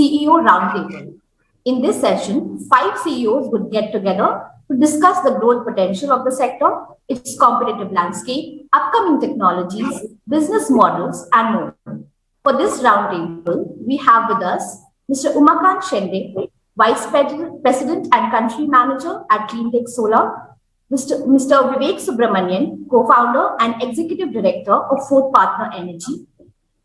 CEO Roundtable. In this session, 5 CEOs would get together to discuss the growth potential of the sector, its competitive landscape, upcoming technologies, business models, and more. For this roundtable, we have with us Mr. Umakant Shende, Vice President and Country Manager at Cleantech Solar, Mr. Vivek Subramanian, Co-founder and Executive Director of Fourth Partner Energy,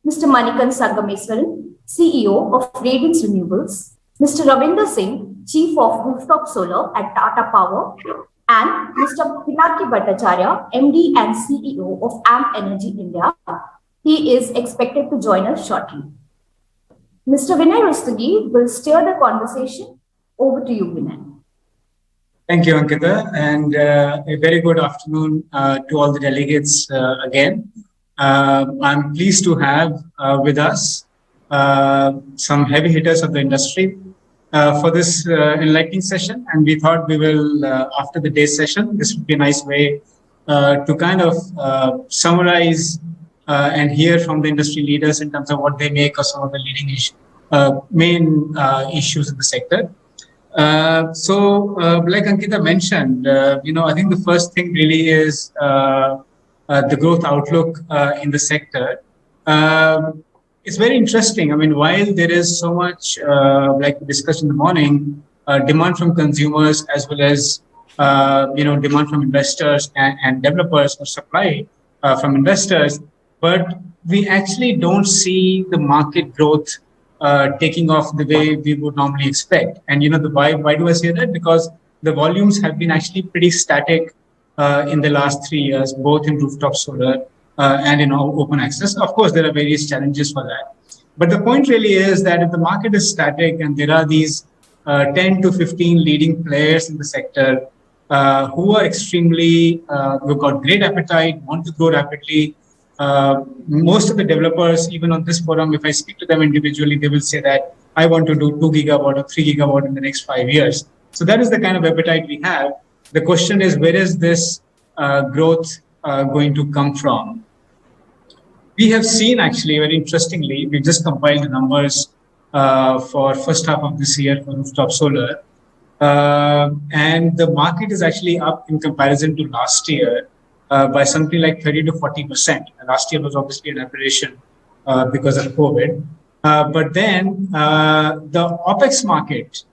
Mr. Manikan Sangameswaran, CEO of Radiance Renewables, Mr. Ravinder Singh, Chief of Rooftop Solar at Tata Power, and Mr. Pinaki Bhattacharya, MD and CEO of AMP Energy India. He is expected to join us shortly. Mr. Vinay Rustagi will steer the conversation. Over to you, Vinay. Thank you, Ankita, and a very good afternoon to all the delegates again. I'm pleased to have with us some heavy hitters of the industry for this enlightening session, and we thought we will, after the day session, this would be a nice way to kind of summarize and hear from the industry leaders in terms of what they make of some of the leading main issues in the sector. Like Ankita mentioned, I think the first thing really is the growth outlook in the sector. It's very interesting. I mean, while there is so much, like we discussed in the morning, demand from consumers as well as demand from investors and developers, or supply from investors, but we actually don't see the market growth taking off the way we would normally expect. And why do I say that? Because the volumes have been actually pretty static in the last 3 years, both in rooftop solar and in open access. Of course, there are various challenges for that. But the point really is that if the market is static and there are these 10 to 15 leading players in the sector who are who've got great appetite, want to grow rapidly. Most of the developers, even on this forum, if I speak to them individually, they will say that I want to do 2 gigawatt or 3 gigawatt in the next 5 years. So that is the kind of appetite we have. The question is, where is this growth going to come from? We have seen, actually, very interestingly, we just compiled the numbers for first half of this year for rooftop solar. And the market is actually up in comparison to last year by something like 30 to 40%. And last year was obviously an aberration because of COVID. But then the OPEX market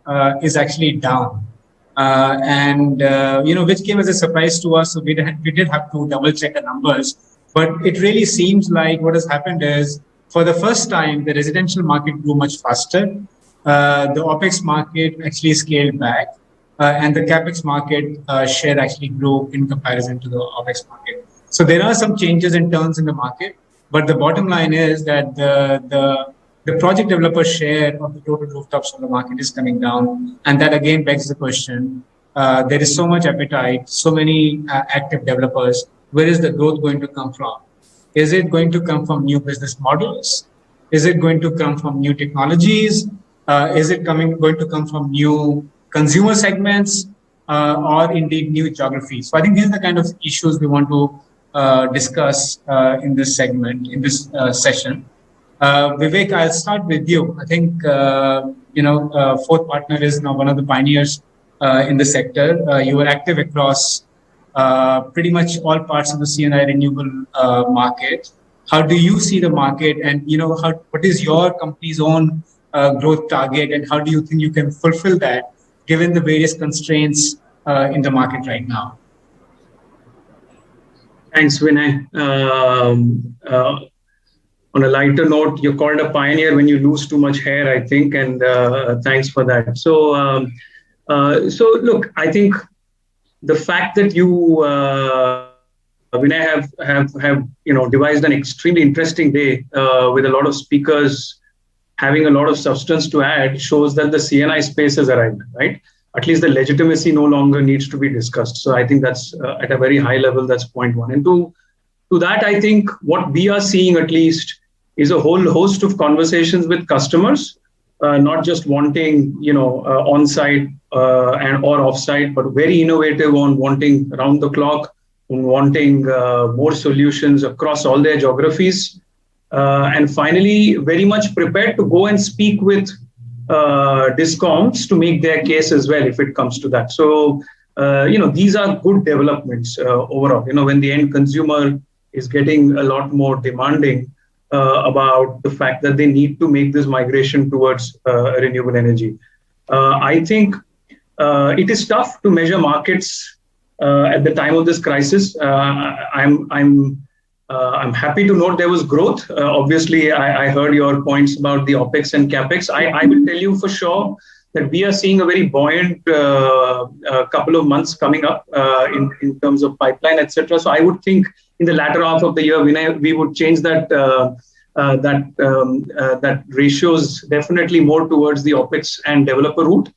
is actually down. Which came as a surprise to us. So we did have to double check the numbers. But it really seems like what has happened is, for the first time, the residential market grew much faster. The OPEX market actually scaled back. And the CapEx market share actually grew in comparison to the OPEX market. So there are some changes and turns in the market, but the bottom line is that the project developer share of the total rooftop solar market is coming down. And that again begs the question, there is so much appetite, so many active developers, where is the growth going to come from? Is it going to come from new business models? Is it going to come from new technologies? Is it going to come from new consumer segments or indeed new geographies? So I think these are the kind of issues we want to discuss in this segment, in this session. Vivek, I'll start with you. I think, Fourth Partner is now one of the pioneers in the sector. You were active across pretty much all parts of the C&I renewable market. How do you see the market, and what is your company's own growth target, and how do you think you can fulfill that given the various constraints in the market right now? Thanks, Vinay. On a lighter note, you're called a pioneer when you lose too much hair, I think, and thanks for that. So look, I think the fact that you, Vinay, have devised an extremely interesting day with a lot of speakers having a lot of substance to add shows that the C&I space has arrived, right? At least the legitimacy no longer needs to be discussed. So I think that's at a very high level, that's point one. And to that, I think what we are seeing at least is a whole host of conversations with customers, not just wanting, on-site and or off-site, but very innovative on wanting around the clock, on wanting more solutions across all their geographies. And finally, very much prepared to go and speak with discoms to make their case as well if it comes to that. So, these are good developments overall. When the end consumer is getting a lot more demanding about the fact that they need to make this migration towards renewable energy. I think it is tough to measure markets at the time of this crisis. I'm happy to note there was growth. Obviously, I heard your points about the OPEX and CAPEX. I will tell you for sure that we are seeing a very buoyant couple of months coming up in terms of pipeline, etc. So I would think in the latter half of the year, we would change that that ratios definitely more towards the OPEX and developer route.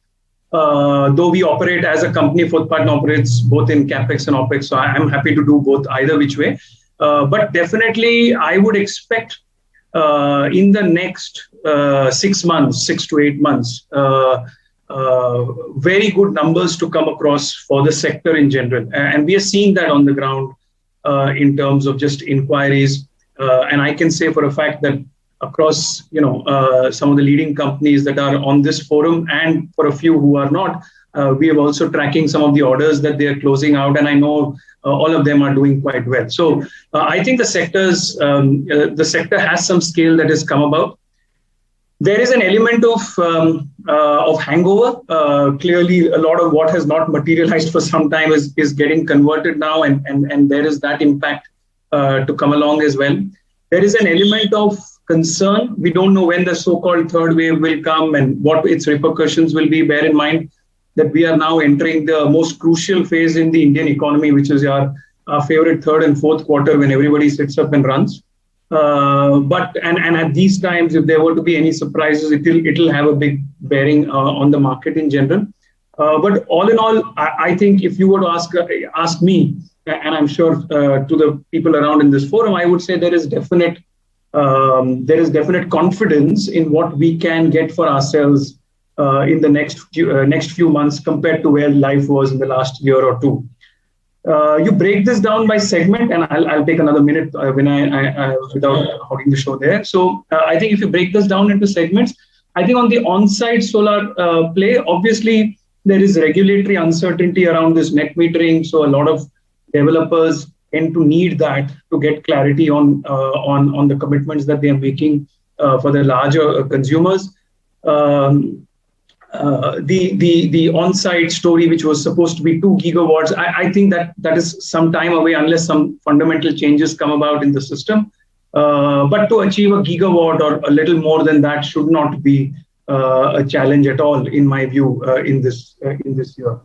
Though we operate as a company, Fourth Partner operates both in CAPEX and OPEX. So I'm happy to do both either which way. But definitely, I would expect in the next 6 to 8 months, very good numbers to come across for the sector in general. And we are seeing that on the ground in terms of just inquiries. And I can say for a fact that across, some of the leading companies that are on this forum and for a few who are not, we are also tracking some of the orders that they are closing out. And I know all of them are doing quite well. So I think the sector has some scale that has come about. There is an element of hangover. Clearly, a lot of what has not materialized for some time is getting converted now, and there is that impact to come along as well. There is an element of concern. We don't know when the so-called third wave will come and what its repercussions will be. Bear in mind that we are now entering the most crucial phase in the Indian economy, which is our favorite third and fourth quarter when everybody sits up and runs. But at these times, if there were to be any surprises, it'll have a big bearing on the market in general. But all in all, I think if you were to ask me, and I'm sure to the people around in this forum, I would say there is definite confidence in what we can get for ourselves in the next few months compared to where life was in the last year or two. You break this down by segment, and I'll take another minute when I without hogging the show there. So I think if you break this down into segments, I think on the on-site solar play, obviously there is regulatory uncertainty around this net metering. So a lot of developers tend to need that to get clarity on the commitments that they are making for the larger consumers. The on-site story, which was supposed to be 2 gigawatts, I think that is some time away unless some fundamental changes come about in the system. But to achieve a gigawatt or a little more than that should not be a challenge at all, in my view, in this year.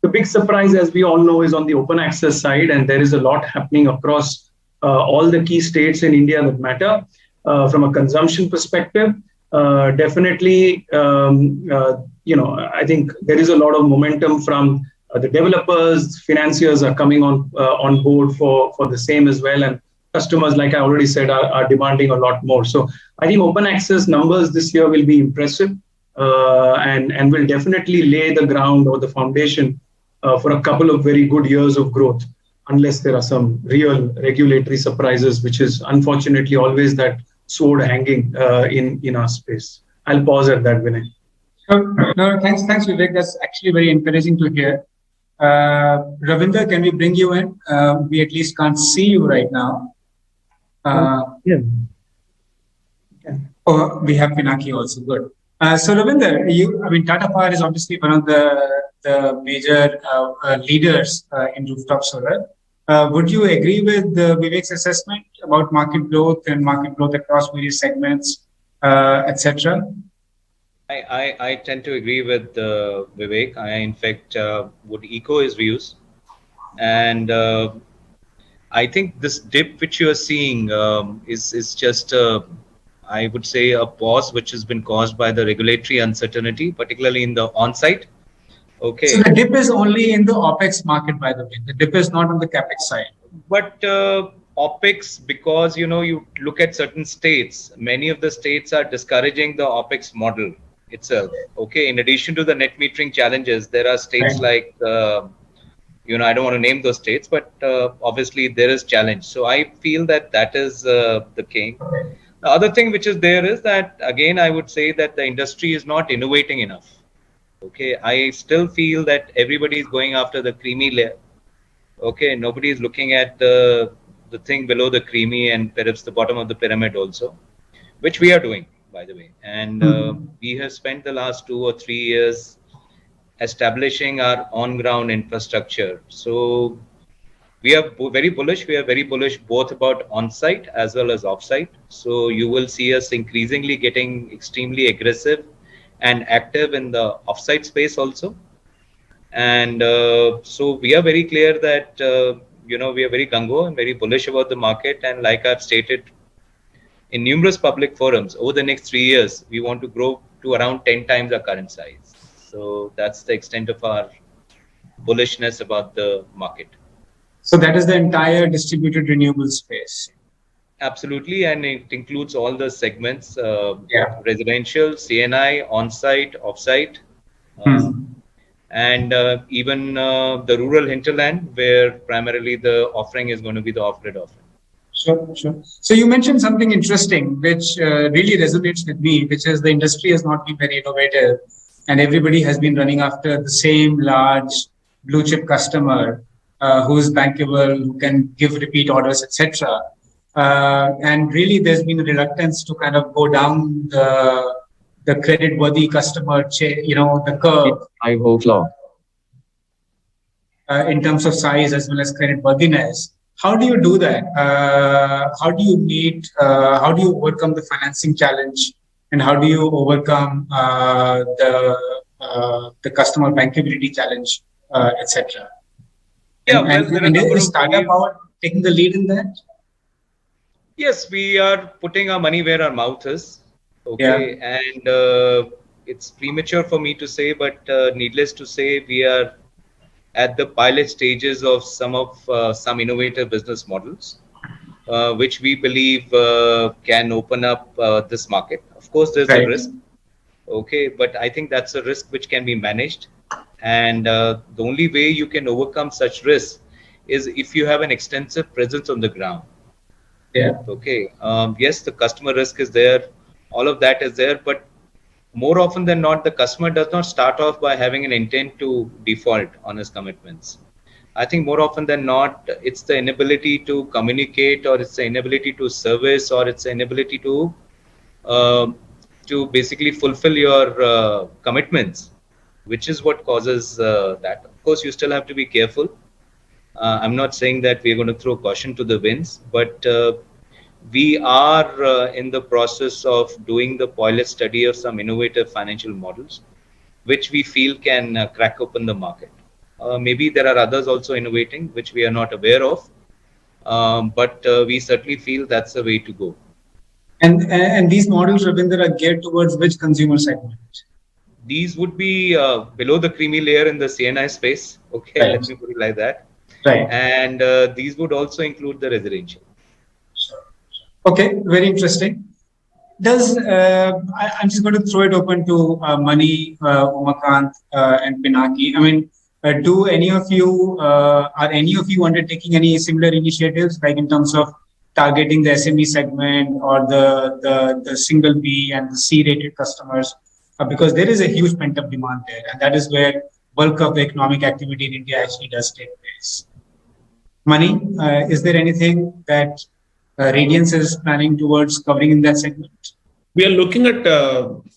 The big surprise, as we all know, is on the open access side, and there is a lot happening across all the key states in India that matter from a consumption perspective. Definitely, I think there is a lot of momentum from the developers. Financiers are coming on board for the same as well, and customers, like I already said, are demanding a lot more. So I think open access numbers this year will be impressive and will definitely lay the ground or the foundation for a couple of very good years of growth, unless there are some real regulatory surprises, which is unfortunately always that sword hanging in our space. I'll pause at that, Vinay. No, thanks, Vivek. That's actually very encouraging to hear. Ravinder, can we bring you in? We at least can't see you right now. Yeah. Oh, we have Pinaki also. Good. So Ravinder, Tata Power is obviously one of the major leaders in rooftop solar. Would you agree with Vivek's assessment about market growth and market growth across various segments, etc.? I tend to agree with Vivek. I, in fact, would echo his views. And I think this dip which you are seeing is just, I would say, a pause which has been caused by the regulatory uncertainty, particularly in the on-site. Okay. So the dip is only in the OPEX market, by the way. The dip is not on the CAPEX side. But OPEX, because, you look at certain states, many of the states are discouraging the OPEX model itself. Okay. In addition to the net metering challenges, there are states like, I don't want to name those states, but obviously there is challenge. So I feel that is the king. The other thing which is there is that, again, I would say that the industry is not innovating enough. Okay, I still feel that everybody is going after the creamy layer. Okay, nobody is looking at the thing below the creamy and perhaps the bottom of the pyramid also, which we are doing, by the way. And we have spent the last 2 or 3 years establishing our on-ground infrastructure. So we are very bullish. We are very bullish both about on-site as well as off-site. So you will see us increasingly getting extremely aggressive and active in the off-site space also. And so we are very clear that we are very gung-ho and very bullish about the market. And like I've stated in numerous public forums, over the next 3 years, we want to grow to around 10 times our current size. So that's the extent of our bullishness about the market. So that is the entire distributed renewable space. Absolutely, and it includes all the segments: residential, CNI, on-site, off-site, and even the rural hinterland, where primarily the offering is going to be the off-grid offering. Sure. So you mentioned something interesting, which really resonates with me, which is the industry has not been very innovative, and everybody has been running after the same large blue chip customer who is bankable, who can give repeat orders, etc. And really, there's been a reluctance to kind of go down the credit-worthy customer, the curve. I hope so. In terms of size as well as credit-worthiness. How do you do that? How do you overcome the financing challenge, and how do you overcome the customer bankability challenge, etc.? And is Tata Power taking the lead in that? Yes, we are putting our money where our mouth is. Okay, and it's premature for me to say, but needless to say, we are at the pilot stages of some innovative business models, which we believe can open up this market. Of course, there's a risk. Okay, but I think that's a risk which can be managed. And the only way you can overcome such risks is if you have an extensive presence on the ground. Okay. Yes, the customer risk is there. All of that is there. But more often than not, the customer does not start off by having an intent to default on his commitments. I think more often than not, it's the inability to communicate, or it's the inability to service, or it's the inability to basically fulfill your commitments, which is what causes that. Of course, you still have to be careful. I'm not saying that we're going to throw caution to the winds, but we are in the process of doing the pilot study of some innovative financial models, which we feel can crack open the market. Maybe there are others also innovating, which we are not aware of, but we certainly feel that's the way to go. And these models, Ravinder, are geared towards which consumer segment? These would be below the creamy layer in the CNI space. Okay, right. Let me put it like that. Right. And these would also include the residential. Okay, very interesting. I'm just going to throw it open to Mani, Umakant, and Pinaki. I mean, are any of you undertaking any similar initiatives, like in terms of targeting the SME segment or the single B and the C-rated customers? Because there is a huge pent-up demand there, and that is where bulk of the economic activity in India actually does take place. Mani, is there anything that Radiance is planning towards covering in that segment? We are looking at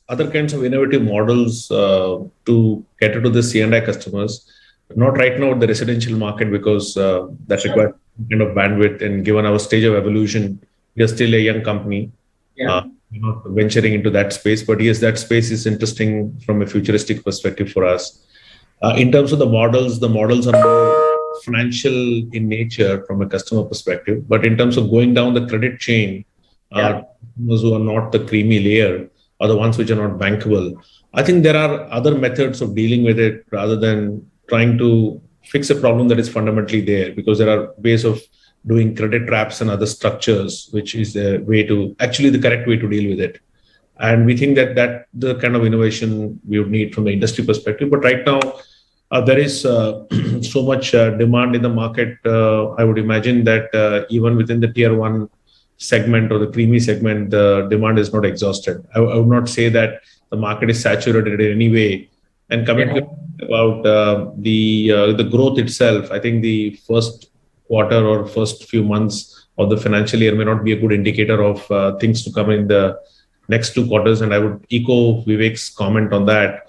other kinds of innovative models to cater to the C&I customers. Not right now at the residential market, because that requires kind of bandwidth, and given our stage of evolution, we are still a young company. We're not venturing into that space, but yes, that space is interesting from a futuristic perspective for us. In terms of the models are more financial in nature from a customer perspective, but in terms of going down the credit chain, those who are not the creamy layer are the ones which are not bankable. I think there are other methods of dealing with it rather than trying to fix a problem that is fundamentally there, because there are ways of doing credit traps and other structures, which is the correct way to deal with it. And we think that the kind of innovation we would need from the industry perspective. But right now, there is so much demand in the market. I would imagine that even within the tier 1 segment or the creamy segment, the demand is not exhausted. I would not say that the market is saturated in any way. And coming to about the growth itself, I think the first quarter or first few months of the financial year may not be a good indicator of things to come in the next 2 quarters. And I would echo Vivek's comment on that,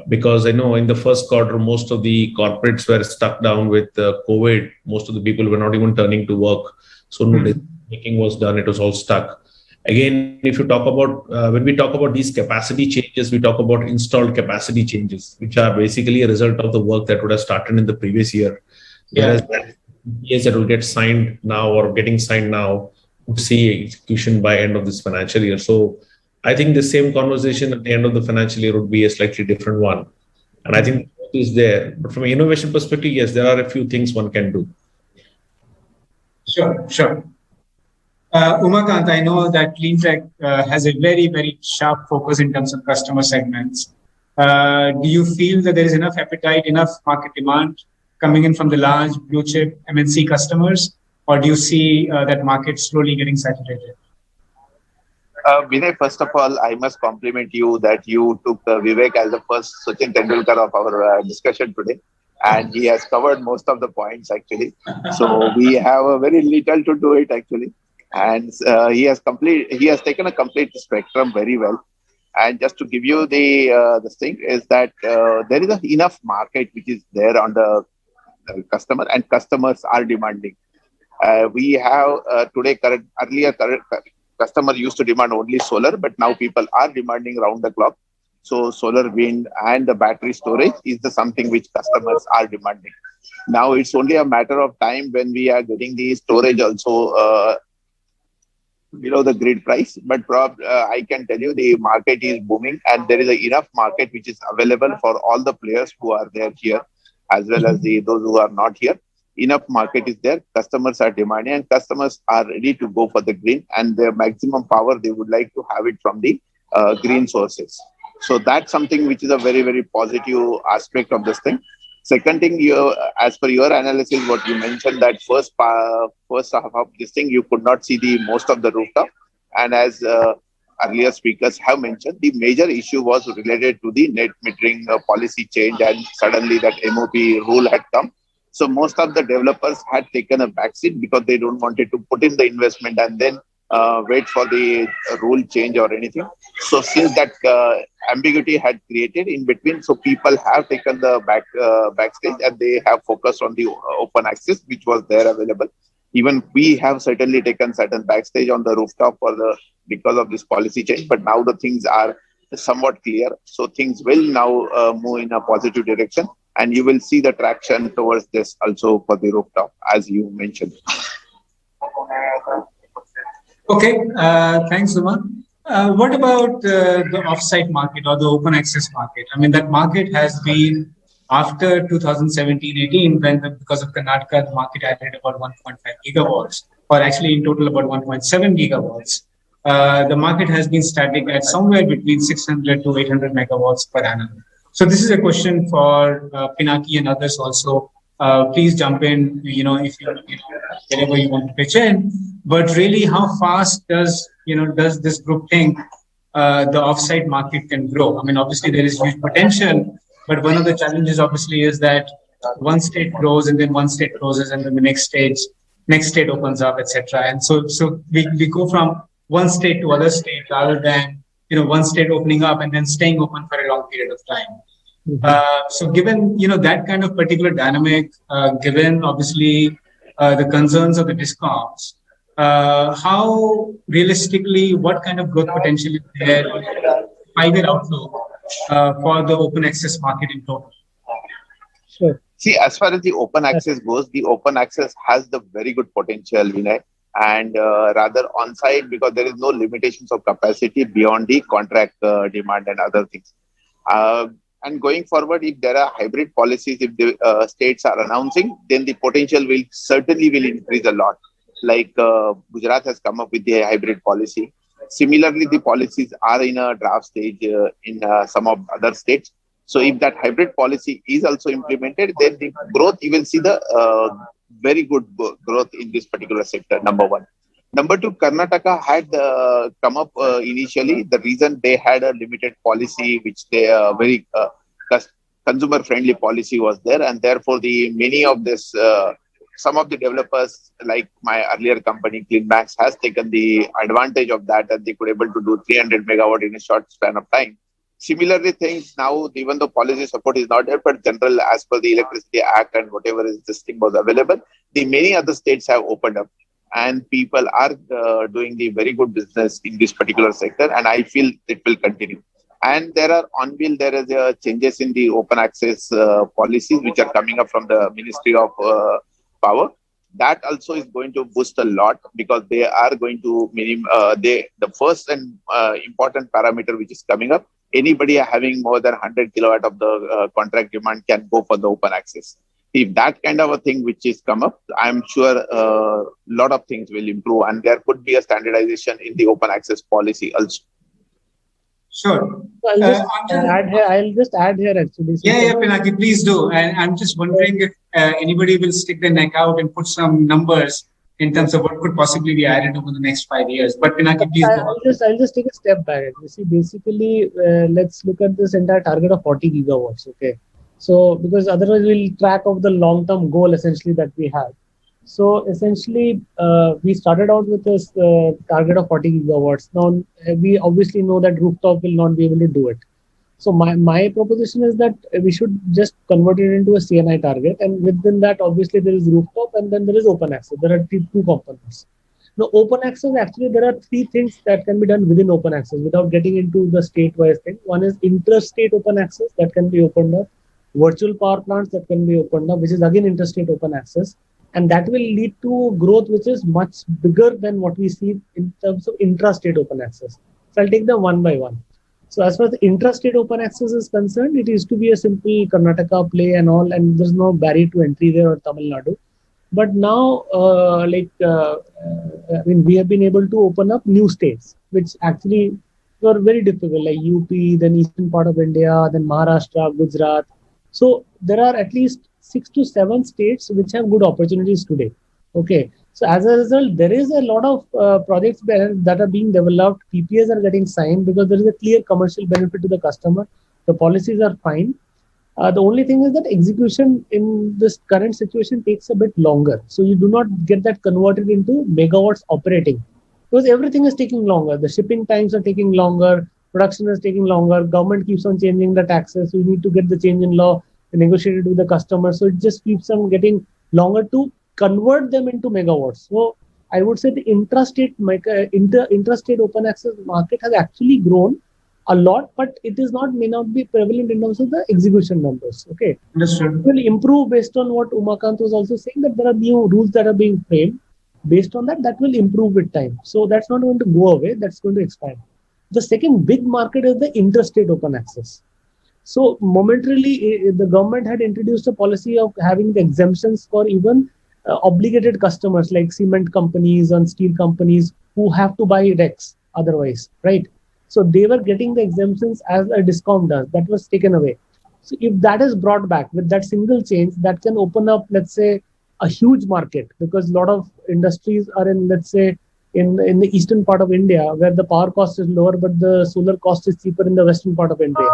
because I know in the first quarter, most of the corporates were stuck down with COVID. Most of the people were not even turning to work. So no decision making was done. It was all stuck. Again, if you talk about, when we talk about these capacity changes, we talk about installed capacity changes, which are basically a result of the work that would have started in the previous year. Whereas PPAs that will get signed now or getting signed now would see execution by end of this financial year. So I think the same conversation at the end of the financial year would be a slightly different one. And I think it is there. But from an innovation perspective, yes, there are a few things one can do. Sure. Umakant, I know that CleanTech has a very, very sharp focus in terms of customer segments. Do you feel that there is enough appetite, enough market demand coming in from the large blue chip MNC customers, or do you see that market slowly getting saturated? Vinay, first of all, I must compliment you that you took Vivek as the first Sachin Tendulkar of our discussion today. And he has covered most of the points actually. So we have very little to do it actually. And he has taken a complete spectrum very well. And just to give you the thing is that there is enough market which is there on the customer, and customers are demanding. We have today earlier customer used to demand only solar, but now people are demanding round the clock. So solar, wind, and the battery storage is something which customers are demanding. Now it's only a matter of time when we are getting the storage also below the grid price. But I can tell you the market is booming, and there is enough market which is available for all the players who are there here, as well as those who are not here. Enough market is there. Customers are demanding, and customers are ready to go for the green, and their maximum power, they would like to have it from the green sources. So that's something which is a very, very positive aspect of this thing. Second thing, as per your analysis, what you mentioned that first half of this thing, you could not see the most of the rooftop. And as earlier speakers have mentioned, the major issue was related to the net metering policy change, and suddenly that MOP rule had come. So most of the developers had taken a backseat because they don't wanted to put in the investment and then wait for the rule change or anything. So since that ambiguity had created in between, so people have taken the backstage, and they have focused on the open access which was there available. Even we have certainly taken certain backstage on the rooftop because of this policy change, but now the things are somewhat clear. So things will now move in a positive direction, and you will see the traction towards this also for the rooftop, as you mentioned. Okay, thanks, Uma. What about the offsite market or the open access market? I mean, that market has been, after 2017-18, when because of Karnataka, the market added about 1.5 gigawatts, or actually in total about 1.7 gigawatts. The market has been static at somewhere between 600 to 800 megawatts per annum. So this is a question for Pinaki and others also. Please jump in, if whenever you want to pitch in. But really, how fast does this group think the offsite market can grow? I mean, obviously there is huge potential, but one of the challenges obviously is that one state grows and then one state closes, and then the next state opens up, etc. And so we go from one state to other state rather than one state opening up and then staying open for a long period of time. So given that kind of particular dynamic, given obviously the concerns of the DISCOMs, how realistically, what kind of growth potential is there, 5-year outlook for the open access market in total? Sure. See, as far as the open access goes, the open access has the very good potential, Vinay, and rather on-site, because there is no limitations of capacity beyond the contract demand and other things. And going forward, if there are hybrid policies, if the states are announcing, then the potential will increase a lot. Like Gujarat has come up with the hybrid policy. Similarly, the policies are in a draft stage in some of other states. So if that hybrid policy is also implemented, then the growth, you will see the very good growth in this particular sector, number one. Number two, Karnataka had come up initially. The reason they had a limited policy, which they very consumer friendly policy was there, and therefore the many of this some of the developers like my earlier company CleanMax has taken the advantage of that, and they could able to do 300 megawatt in a short span of time. Similarly, things now, even though policy support is not there, but general as per the Electricity Act and whatever is this thing was available, the many other states have opened up, and people are doing the very good business in this particular sector, and I feel it will continue. And there are on wheel, there is changes in the open access policies which are coming up from the Ministry of Power. That also is going to boost a lot, because they are going to the first and important parameter which is coming up. Anybody having more than 100 kilowatt of the contract demand can go for the open access. If that kind of a thing which is come up, I'm sure a lot of things will improve, and there could be a standardization in the open access policy also. Sure. So I'll just add here actually. Yeah, Pinaki, please do. And I'm just wondering if anybody will stick their neck out and put some numbers in terms of what could possibly be added over the next 5 years. But Pinaki, please go on. I'll just take a step back. You see, basically, let's look at this entire target of 40 gigawatts. Okay. So, because otherwise we'll track of the long-term goal essentially that we have. So essentially, we started out with this target of 40 gigawatts. Now, we obviously know that rooftop will not be able to do it. So my proposition is that we should just convert it into a CNI target. And within that, obviously, there is rooftop and then there is open access. There are two components. Now, open access, actually, there are three things that can be done within open access without getting into the state-wise thing. One is interstate open access that can be opened up. Virtual power plants that can be opened up, which is again interstate open access. And that will lead to growth which is much bigger than what we see in terms of intrastate open access. So I'll take them one by one. So as far as the intrastate open access is concerned, it used to be a simple Karnataka play and all, and there's no barrier to entry there or Tamil Nadu. But now, we have been able to open up new states, which actually were very difficult, like UP, then eastern part of India, then Maharashtra, Gujarat. So there are at least 6 to 7 states which have good opportunities today. Okay. So as a result, there is a lot of projects that are being developed. PPAs are getting signed because there is a clear commercial benefit to the customer. The policies are fine. The only thing is that execution in this current situation takes a bit longer. So you do not get that converted into megawatts operating, because everything is taking longer. The shipping times are taking longer. Production is taking longer. Government keeps on changing the taxes. So you need to get the change in law negotiated with the customer. So it just keeps on getting longer to convert them into megawatts. So I would say the intrastate open access market has actually grown a lot, but it is may not be prevalent in terms of the execution numbers. Okay. Understood. It will improve based on what Umakant was also saying, that there are new rules that are being framed. Based on that, that will improve with time. So that's not going to go away. That's going to expand. The second big market is the interstate open access. So momentarily, the government had introduced a policy of having the exemptions for even obligated customers like cement companies and steel companies who have to buy RECs otherwise, right? So they were getting the exemptions as a discount does. That was taken away. So if that is brought back with that single change, that can open up, let's say, a huge market, because a lot of industries are in, let's say, in the eastern part of India, where the power cost is lower, but the solar cost is cheaper in the western part of India.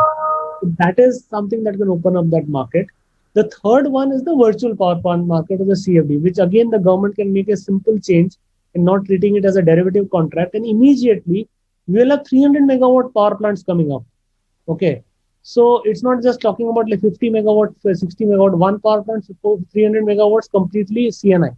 That is something that can open up that market. The third one is the virtual power plant market, or the CFD, which again the government can make a simple change in not treating it as a derivative contract, and immediately we will have 300 megawatt power plants coming up. Okay, so it's not just talking about like 50 megawatt, 60 megawatt, one power plant, so 300 megawatts completely CNI.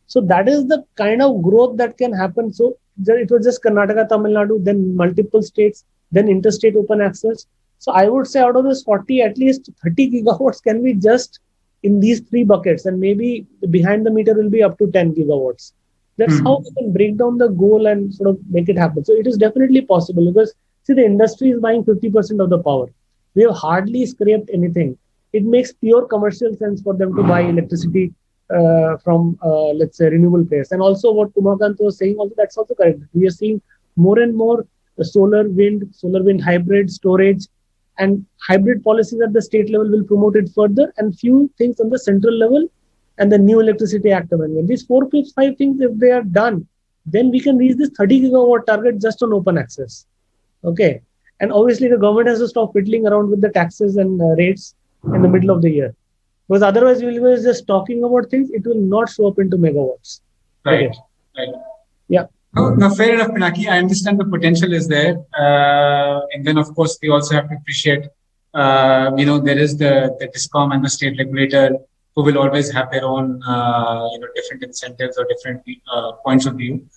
So that is the kind of growth that can happen. So it was just Karnataka, Tamil Nadu, then multiple states, then interstate open access. So I would say out of this 40, at least 30 gigawatts can be just in these three buckets, and maybe behind the meter will be up to 10 gigawatts. That's how we can break down the goal and sort of make it happen. So it is definitely possible, because see, the industry is buying 50% of the power. We have hardly scraped anything. It makes pure commercial sense for them to buy electricity from, let's say, renewable players. And also what Umakant was saying, also that's also correct. We are seeing more and more solar wind hybrid storage, and hybrid policies at the state level will promote it further, and few things on the central level and the new Electricity Act amendment. These 4, 5 things, if they are done, then we can reach this 30 gigawatt target just on open access. Okay. And obviously the government has to stop fiddling around with the taxes and rates in the middle of the year. Because otherwise we will be just talking about things, it will not show up into megawatts. Right. Okay. Right. Yeah. No, fair enough, Pinaki. I understand the potential is there. And then, of course, we also have to appreciate, there is the DISCOM and the state regulator who will always have their own, different incentives or different points of view.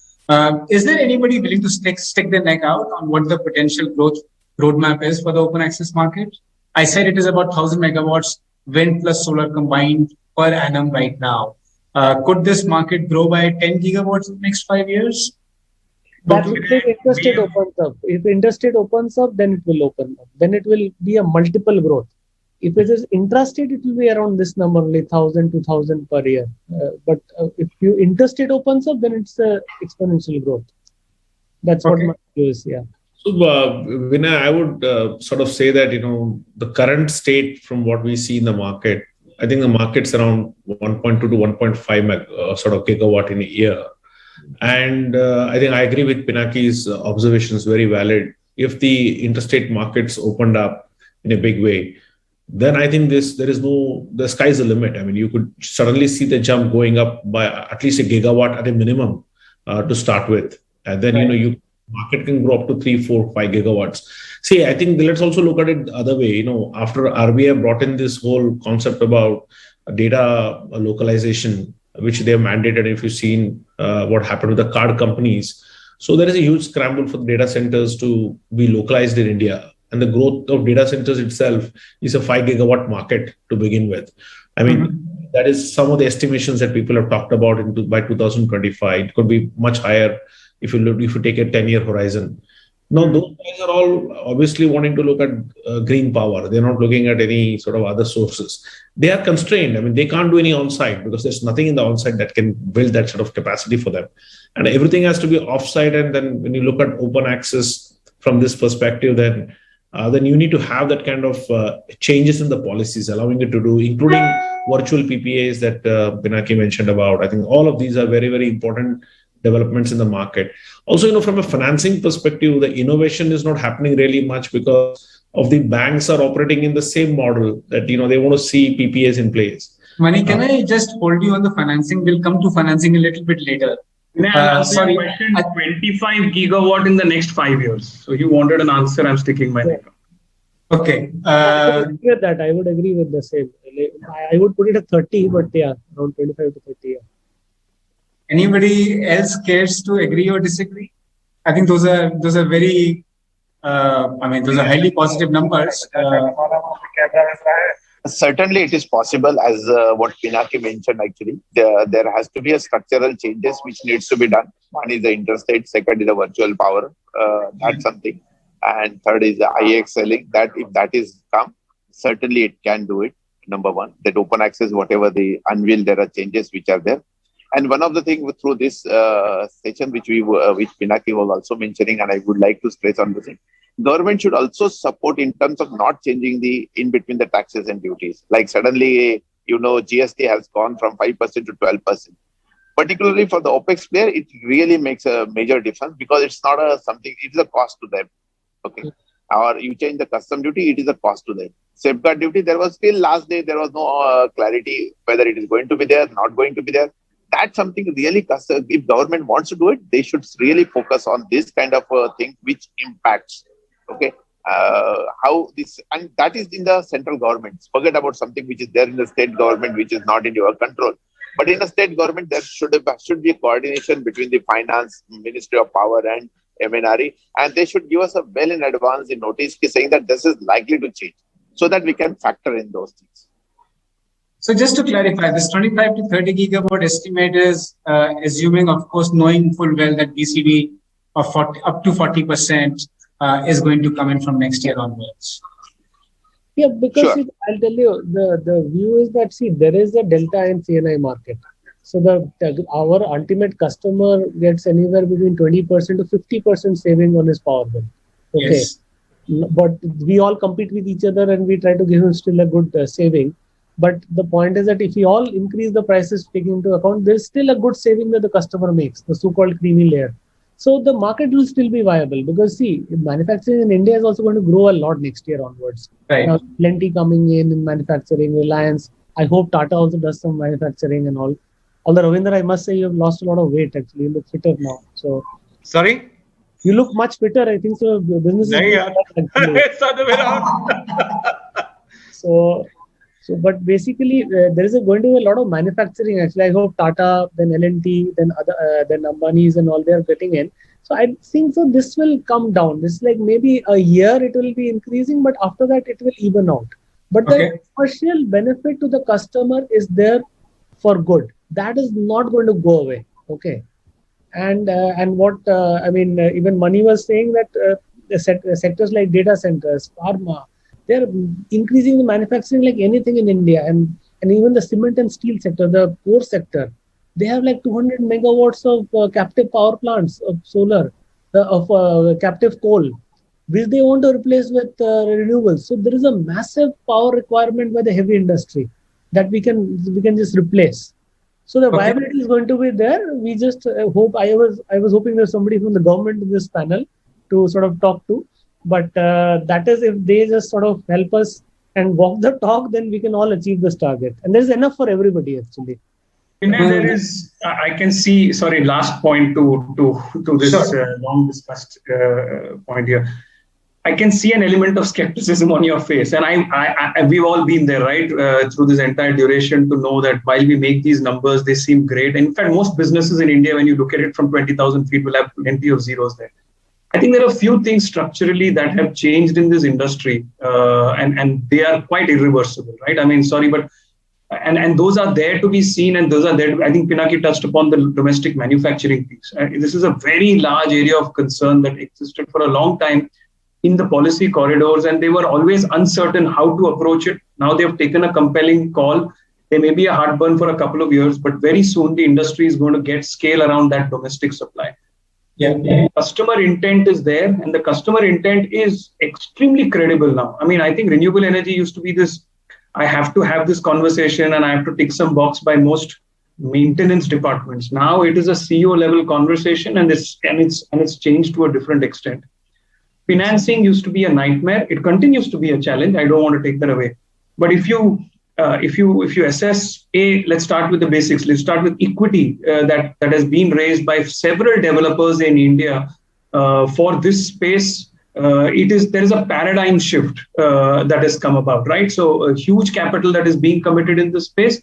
Is there anybody willing to stick their neck out on what the potential growth roadmap is for the open access market? I said it is about 1,000 megawatts wind plus solar combined per annum right now. Could this market grow by 10 gigawatts in the next 5 years? That will if interstate opens up. If interstate opens up, then it will open up. Then it will be a multiple growth. If it is intrastate, it will be around this number, only 1,000, 2,000 per year. But if you interstate opens up, then it's exponential growth. That's what my view is. Yeah. So, Vinay, I would sort of say that, the current state from what we see in the market, I think the market's around 1.2 to 1.5 sort of gigawatt in a year. And I think I agree with Pinaki's observations, very valid. If the interstate markets opened up in a big way, then I think the sky's the limit. I mean, you could suddenly see the jump going up by at least a gigawatt at a minimum to start with. And then, market can grow up to 3, 4, 5 gigawatts. See, I think let's also look at it the other way. After RBI brought in this whole concept about data localization, which they have mandated, if you've seen what happened with the card companies. So there is a huge scramble for the data centers to be localized in India. And the growth of data centers itself is a 5 gigawatt market to begin with. I mean, that is some of the estimations that people have talked about by 2025. It could be much higher if you take a 10-year horizon. Now, those guys are all obviously wanting to look at green power. They're not looking at any sort of other sources. They are constrained. I mean, they can't do any on-site because there's nothing in the on-site that can build that sort of capacity for them. And everything has to be off-site. And then when you look at open access from this perspective, then you need to have that kind of changes in the policies, allowing it to do, including virtual PPAs that Pinaki mentioned about. I think all of these are very, very important developments in the market. Also, from a financing perspective, the innovation is not happening really much because of the banks are operating in the same model that, they want to see PPAs in place. Mani, can I just hold you on the financing? We'll come to financing a little bit later. Sorry, question 25 gigawatt in the next 5 years. So you wanted an answer, I'm sticking my neck out. Okay. I would agree with the same. I would put it at 30, but around 25 to 30. Yeah. Anybody else cares to agree or disagree? I think those are very, those are highly positive numbers. Certainly, it is possible, as what Pinaki mentioned. Actually, there has to be a structural changes which needs to be done. One is the interstate, second is the virtual power. That's something, and third is the IX selling. That if that is come, certainly it can do it. Number one, that open access, whatever they unveil, there are changes which are there. And one of the things through this session, which Pinaki was also mentioning, and I would like to stress on the thing, government should also support in terms of not changing the in between the taxes and duties. Like suddenly, GST has gone from 5% to 12%. Particularly for the OPEX player, it really makes a major difference because it's not something, it is a cost to them. Okay. Or you change the custom duty, it is a cost to them. Safeguard duty, there was still last day, there was no clarity whether it is going to be there, not going to be there. That's something really, if government wants to do it, they should really focus on this kind of thing which impacts, okay, how this, and that is in the central government. Forget about something which is there in the state government, which is not in your control. But in the state government, there should be a coordination between the finance, Ministry of Power and MNRE, and they should give us a well in advance in notice saying that this is likely to change so that we can factor in those things. So just to clarify, this 25 to 30 gigawatt estimate is assuming, of course, knowing full well that BCD of up to 40% is going to come in from next year onwards. Yeah, because sure. I'll tell you, the view is that, there is a delta in CNI market. So our ultimate customer gets anywhere between 20% to 50% saving on his power bill. Okay. Yes. But we all compete with each other and we try to give him still a good saving. But the point is that if we all increase the prices taking into account, there's still a good saving that the customer makes, the so-called creamy layer. So the market will still be viable because see, manufacturing in India is also going to grow a lot next year onwards. Right. Now, plenty coming in manufacturing, Reliance. I hope Tata also does some manufacturing and all. Although Ravinder, I must say you have lost a lot of weight actually. You look fitter now. So Sorry? you look much fitter. I think so. Your business is Nahi doing yaar. well, actually. It's the other way around. So, but basically, there is going to be a lot of manufacturing. Actually, I hope Tata, then L&T, then then Ambani's and all they are getting in. So I think so. This will come down. This like maybe a year it will be increasing, but after that it will even out. But the commercial benefit to the customer is there for good. That is not going to go away. Okay. And what even Mani was saying that the sectors like data centers, pharma, they're increasing the manufacturing like anything in India, and even the cement and steel sector, the core sector, they have like 200 megawatts of captive power plants of solar, of captive coal, which they want to replace with renewables. So there is a massive power requirement by the heavy industry that we can just replace. So the viability is going to be there. We just hope. I was hoping there's somebody from the government in this panel to sort of talk to. But that is if they just sort of help us and walk the talk, then we can all achieve this target. And there's enough for everybody actually. There is, I can see. Sorry, last point to this long discussed point here. I can see an element of skepticism on your face, and we've all been there, right, through this entire duration to know that while we make these numbers, they seem great. And in fact, most businesses in India, when you look at it from 20,000 feet, will have plenty of zeros there. I think there are a few things structurally that have changed in this industry, and they are quite irreversible, right? I mean, sorry, but and those are there to be seen, and those are there. I think Pinaki touched upon the domestic manufacturing piece. This is a very large area of concern that existed for a long time in the policy corridors, and they were always uncertain how to approach it. Now they have taken a compelling call. There may be a heartburn for a couple of years, but very soon the industry is going to get scale around that domestic supply. The customer intent is there, and the customer intent is extremely credible now. I mean, I think renewable energy used to be this, I have to have this conversation and I have to tick some box by most maintenance departments. Now it is a CEO level conversation, and it's changed to a different extent. Financing used to be a nightmare. It continues to be a challenge. I don't want to take that away. But if you assess, let's start with the basics. Let's start with equity that has been raised by several developers in India for this space. There is a paradigm shift that has come about, right? So a huge capital that is being committed in this space,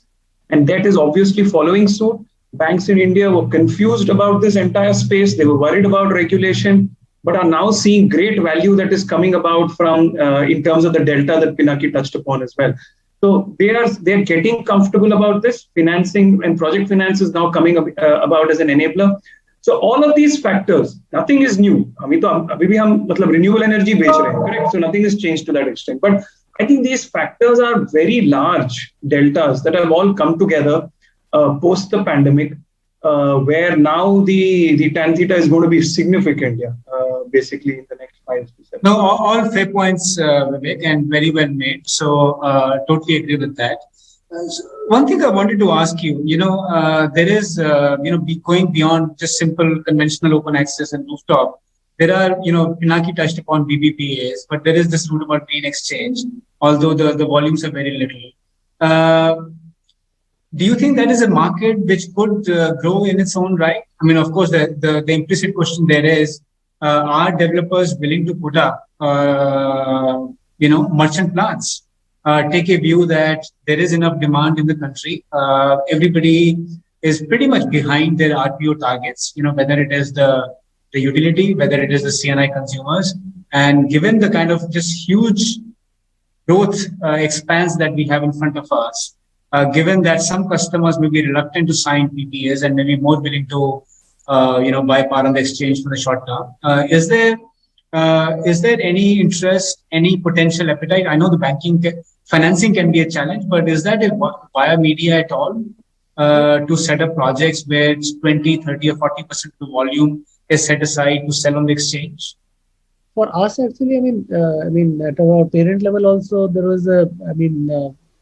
and that is obviously following suit. Banks in India were confused about this entire space. They were worried about regulation, but are now seeing great value that is coming about from in terms of the delta that Pinaki touched upon as well. So they're getting comfortable about this. Financing and project finance is now coming about as an enabler. So all of these factors, nothing is new. अभी भी हम मतलब renewable energy बेच रहे हैं, correct? So nothing has changed to that extent. But I think these factors are very large deltas that have all come together post the pandemic, where now the tan theta is going to be significant, basically in the next 5 to 7. No, all fair points, Vivek, and very well made. So totally agree with that. One thing I wanted to ask you, there is, going beyond just simple conventional open access and rooftop. There are, Pinaki touched upon BBPAs, but there is this route about green exchange, although the volumes are very little. Do you think that is a market which could grow in its own right? I mean, of course, the implicit question there is, are developers willing to put up, merchant plants? Take a view that there is enough demand in the country. Everybody is pretty much behind their RPO targets, whether it is the utility, whether it is the CNI consumers. And given the kind of just huge growth expanse that we have in front of us, given that some customers may be reluctant to sign PPAs and maybe more willing to, buy power on the exchange for the short term, is there any interest, any potential appetite? I know the financing can be a challenge, but is that via media at all to set up projects where it's 20, 30 or 40% of the volume is set aside to sell on the exchange? For us, actually, at our parent level also, there was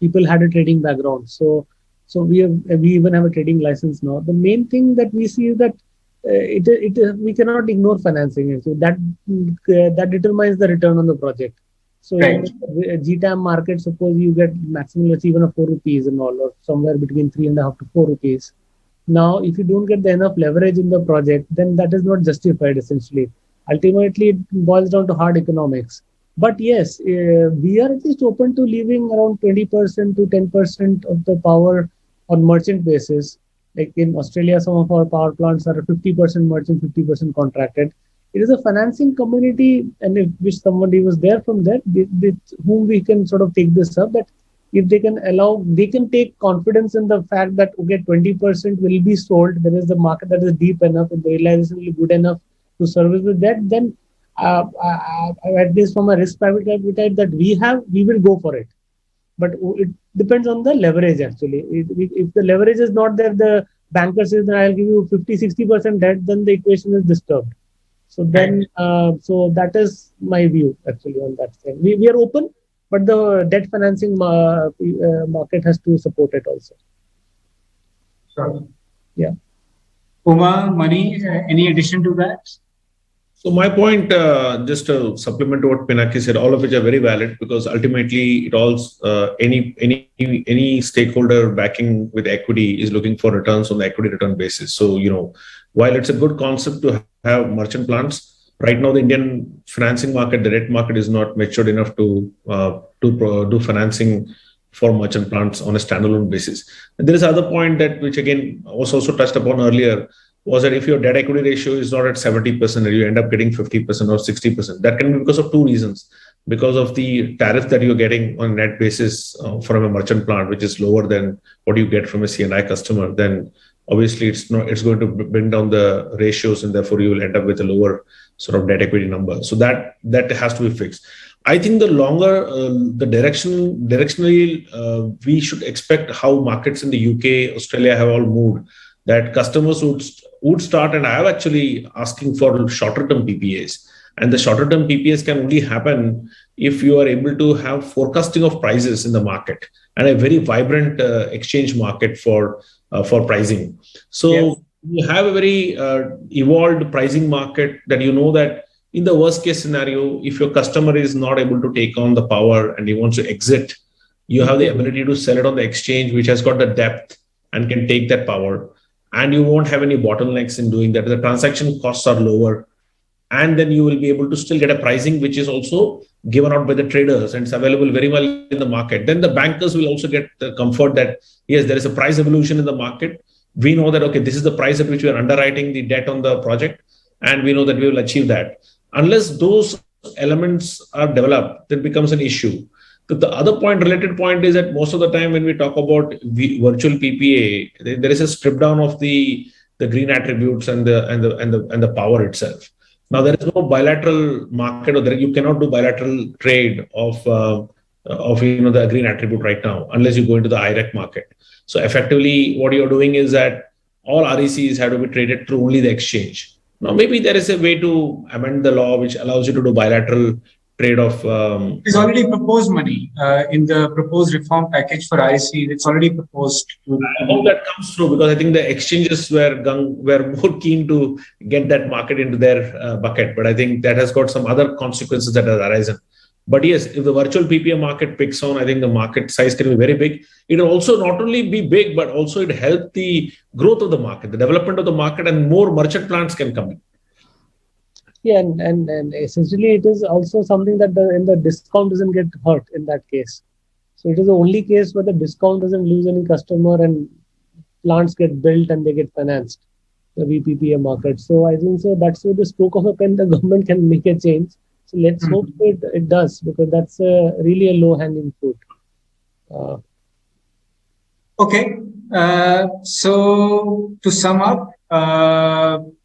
people had a trading background. So we even have a trading license now. The main thing that we see is that we cannot ignore financing. So that determines the return on the project. So Right. in the GTAM market, suppose you get maximum achievement of 4 rupees and all, or somewhere between 3.5 to 4 rupees. Now, if you don't get the enough leverage in the project, then that is not justified essentially. Ultimately, it boils down to hard economics. But yes, we are at least open to leaving around 20% to 10% of the power on merchant basis. Like in Australia, some of our power plants are 50% merchant, 50% contracted. It is a financing community, and if wish somebody was there from there, with whom we can sort of take this up, that if they can allow, they can take confidence in the fact that, okay, 20% will be sold. There is the market that is deep enough and the realization will be good enough to service with that. Then at least from a risk appetite that we have, we will go for it. But it depends on the leverage actually. If the leverage is not there, the banker says that I'll give you 50-60% debt, then the equation is disturbed. So then, so that is my view actually on that thing. We are open, but the debt financing market has to support it also. Sure. Yeah. Uma, Mani, any addition to that? So my point, just to supplement what Pinaki said, all of which are very valid, because ultimately it all any stakeholder backing with equity is looking for returns on the equity return basis. So while it's a good concept to have merchant plants, right now the Indian financing market, the debt market, is not matured enough to do financing for merchant plants on a standalone basis. And there is another point that which again was also touched upon earlier, was that if your debt equity ratio is not at 70% and you end up getting 50% or 60%, that can be because of two reasons. Because of the tariff that you're getting on net basis from a merchant plant, which is lower than what you get from a C&I customer, then obviously it's going to bring down the ratios, and therefore you will end up with a lower sort of debt equity number. So that has to be fixed. I think the longer directionally, we should expect how markets in the UK, Australia have all moved, that customers would start, and I am actually asking for shorter term PPAs. And the shorter term PPAs can only happen if you are able to have forecasting of prices in the market and a very vibrant exchange market for pricing. So you have a very evolved pricing market that that in the worst case scenario, if your customer is not able to take on the power and he wants to exit, you have the ability to sell it on the exchange, which has got the depth and can take that power. And you won't have any bottlenecks in doing that. The transaction costs are lower. And then you will be able to still get a pricing which is also given out by the traders and it's available very well in the market. Then the bankers will also get the comfort that, yes, there is a price evolution in the market. We know that, okay, this is the price at which we are underwriting the debt on the project, and we know that we will achieve that. Unless those elements are developed, that becomes an issue. The other related point is that most of the time when we talk about virtual PPA, there is a strip down of the green attributes and the power itself. Now there is no bilateral market, or you cannot do bilateral trade of the green attribute right now unless you go into the IREC market. So effectively, what you're doing is that all RECs have to be traded through only the exchange. Now maybe there is a way to amend the law which allows you to do bilateral trade of. It's already proposed, Money, in the proposed reform package for REC. It's already proposed. I hope that comes through, because I think the exchanges were more keen to get that market into their bucket. But I think that has got some other consequences that have arisen. But yes, if the virtual PPA market picks on, I think the market size can be very big. It will also not only be big, but also it help the growth of the market, the development of the market, and more merchant plants can come in. Yeah, and essentially it is also something that the discount doesn't get hurt in that case. So it is the only case where the discount doesn't lose any customer and plants get built and they get financed, the VPPA market. So I think that's where the stroke of a pen, the government can make a change. So let's hope it does, because that's really a low-hanging fruit. Okay. So to sum up,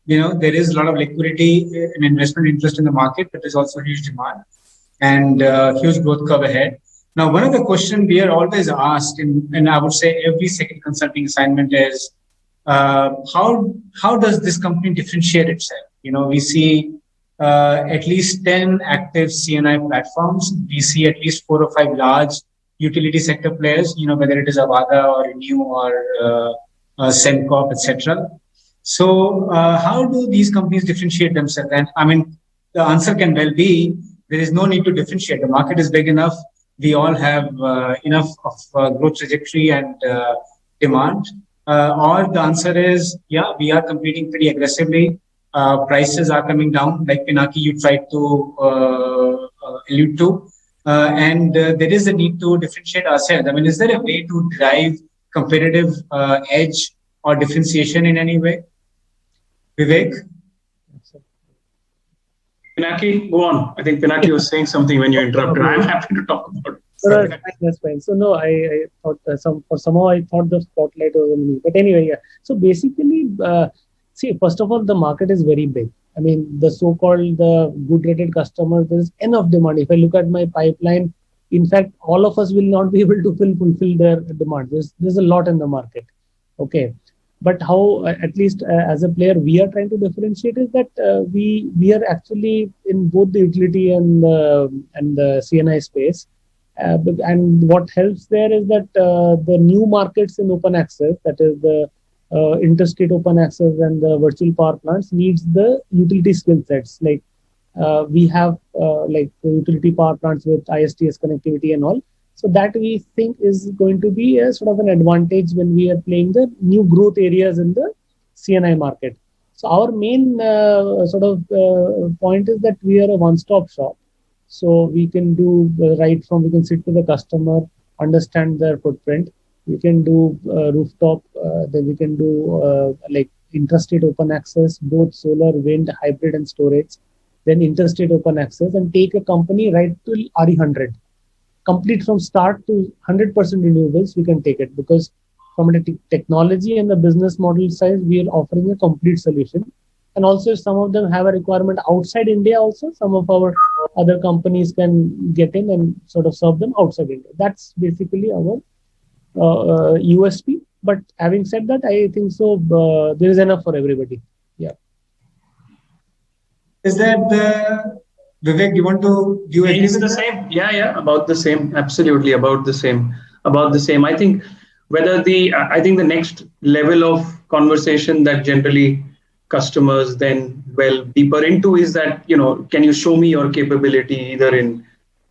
there is a lot of liquidity and investment interest in the market, but there's also huge demand and huge growth curve ahead. Now, one of the questions we are always asked, and I would say every second consulting assignment is, how does this company differentiate itself? We see at least 10 active C&I platforms. We see at least 4 or 5 large utility sector players, whether it is Avada or Renew or Sembcorp, etc. So how do these companies differentiate themselves? And I mean, the answer can well be there is no need to differentiate. The market is big enough. We all have enough of growth trajectory and demand. Or the answer is, yeah, we are competing pretty aggressively. Prices are coming down, like Pinaki, you tried to allude to. And there is a need to differentiate ourselves. I mean, is there a way to drive competitive edge or differentiation in any way? Vivek? Pinaki, go on. I think Pinaki was saying something when you interrupted. I'm happy to talk about it. So that's fine. So no, I thought somehow I thought the spotlight was on me. But anyway, yeah. So basically, see, first of all, the market is very big. I mean, the so-called the good rated customers, there is enough demand. If I look at my pipeline, in fact, all of us will not be able to fulfill their demand. There's a lot in the market. Okay. But how, at least as a player, we are trying to differentiate is that we are actually in both the utility and the CNI space. And what helps there is that the new markets in open access, that is the interstate open access and the virtual power plants, needs the utility skill sets. Like we have like the utility power plants with ISTS connectivity and all. So that we think is going to be a sort of an advantage when we are playing the new growth areas in the CNI market. So our main point is that we are a one-stop shop. So we can do we can sit with the customer, understand their footprint. We can do rooftop, then we can do like intrastate open access, both solar, wind, hybrid and storage, then interstate open access, and take a company right to RE100. Complete from start to 100% renewables, we can take it, because from a technology and the business model side, we are offering a complete solution. And also, if some of them have a requirement outside India also, some of our other companies can get in and sort of serve them outside India. That's basically our USP. But having said that, I think so there is enough for everybody. Yeah. Is that Vivek, you want to do it? It's the same. Yeah, about the same. Absolutely, about the same. I think the next level of conversation that generally customers then delve deeper into is that, can you show me your capability either in,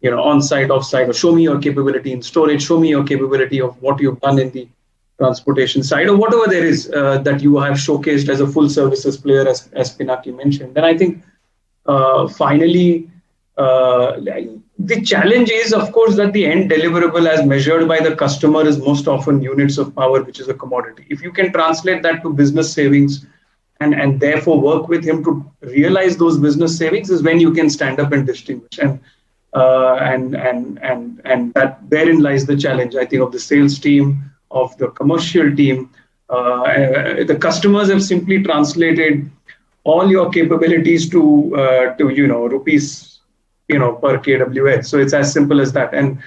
on-site, off-site, or show me your capability in storage, show me your capability of what you've done in the transportation side, or whatever there is that you have showcased as a full services player, as Pinaki mentioned. Then I think finally, the challenge is, of course, that the end deliverable as measured by the customer is most often units of power, which is a commodity. If you can translate that to business savings and therefore work with him to realize those business savings, is when you can stand up and distinguish. And that therein lies the challenge, I think, of the sales team, of the commercial team. The customers have simply translated all your capabilities to rupees per kWh. So it's as simple as that. And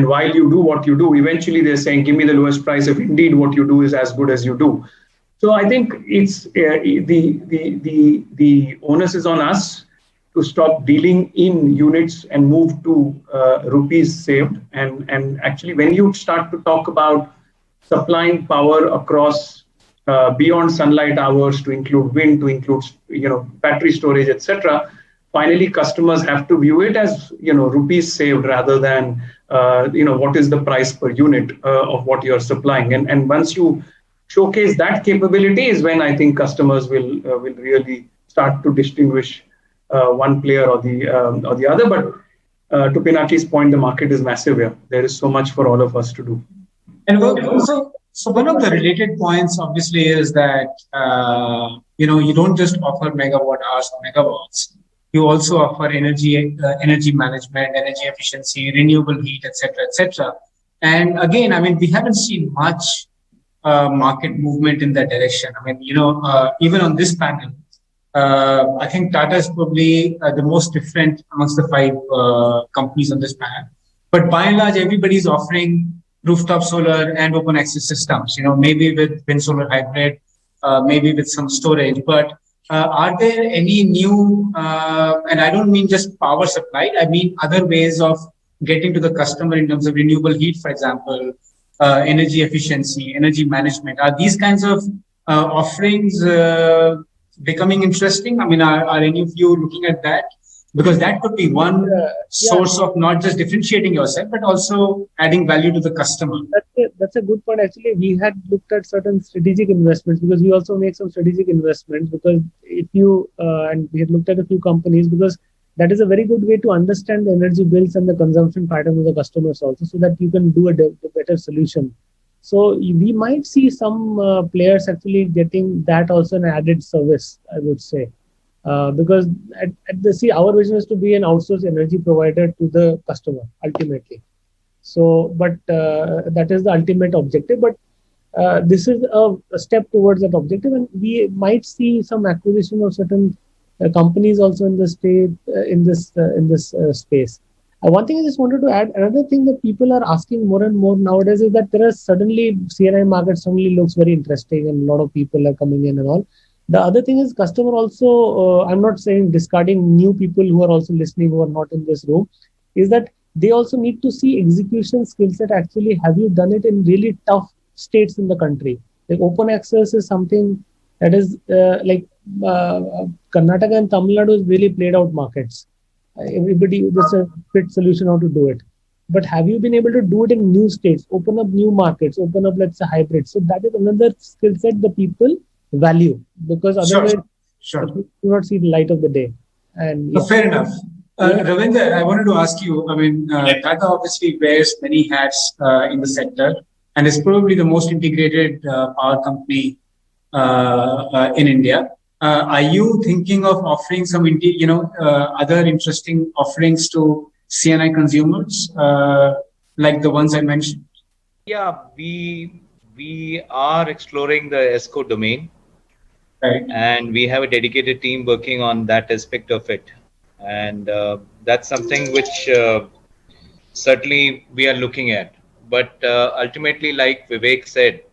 while you do what you do, eventually they're saying, give me the lowest price if indeed what you do is as good as you do. So I think it's the onus is on us to stop dealing in units and move to rupees saved. And actually, when you start to talk about supplying power across beyond sunlight hours, to include wind, to include battery storage, etc., finally customers have to view it as rupees saved rather than what is the price per unit of what you're supplying. And once you showcase that capability is when I think customers will really start to distinguish one player or the other. But to Pinaki's point, the market is massive here. There is so much for all of us to do. And so one of the related points, obviously, is that you don't just offer megawatt hours or megawatts. You also offer energy management, energy efficiency, renewable heat, etc. And again, I mean, we haven't seen much market movement in that direction. I mean, even on this panel, I think Tata is probably the most different amongst the 5 companies on this panel. But by and large, everybody's offering rooftop solar and open access systems, maybe with wind solar hybrid, maybe with some storage. But are there any new, and I don't mean just power supply, I mean other ways of getting to the customer in terms of renewable heat, for example, energy efficiency, energy management? Are these kinds of offerings becoming interesting? I mean, are any of you looking at that? Because that could be one source of not just differentiating yourself, but also adding value to the customer. That's a good point. Actually, we had looked at certain strategic investments because we also make some strategic investments. Because if you and we had looked at a few companies, because that is a very good way to understand the energy bills and the consumption pattern of the customers also, so that you can do a better solution. So we might see some players actually getting that also an added service, I would say. Because our vision is to be an outsourced energy provider to the customer ultimately. So, but that is the ultimate objective. But this is a step towards that objective, and we might see some acquisition of certain companies also in the state in this space. One thing I just wanted to add, another thing that people are asking more and more nowadays is that there are suddenly CNI market suddenly looks very interesting, and a lot of people are coming in and all. The other thing is customer also, I'm not saying discarding new people who are also listening, who are not in this room, is that they also need to see execution skill set. Actually, have you done it in really tough states in the country? Like open access is something that is Karnataka and Tamil Nadu is really played out markets. Everybody, there's a fit solution how to do it. But have you been able to do it in new states, open up new markets, open up, let's say, hybrid? So that is another skill set the people value, because otherwise you do not see the light of the day. And fair enough. Ravinder, I wanted to ask you, I mean, Tata obviously wears many hats in the sector and is probably the most integrated power company in India. Are you thinking of offering some, other interesting offerings to CNI consumers, like the ones I mentioned? Yeah, we are exploring the ESCO domain. Right. And we have a dedicated team working on that aspect of it. And that's something which certainly we are looking at. But ultimately, like Vivek said,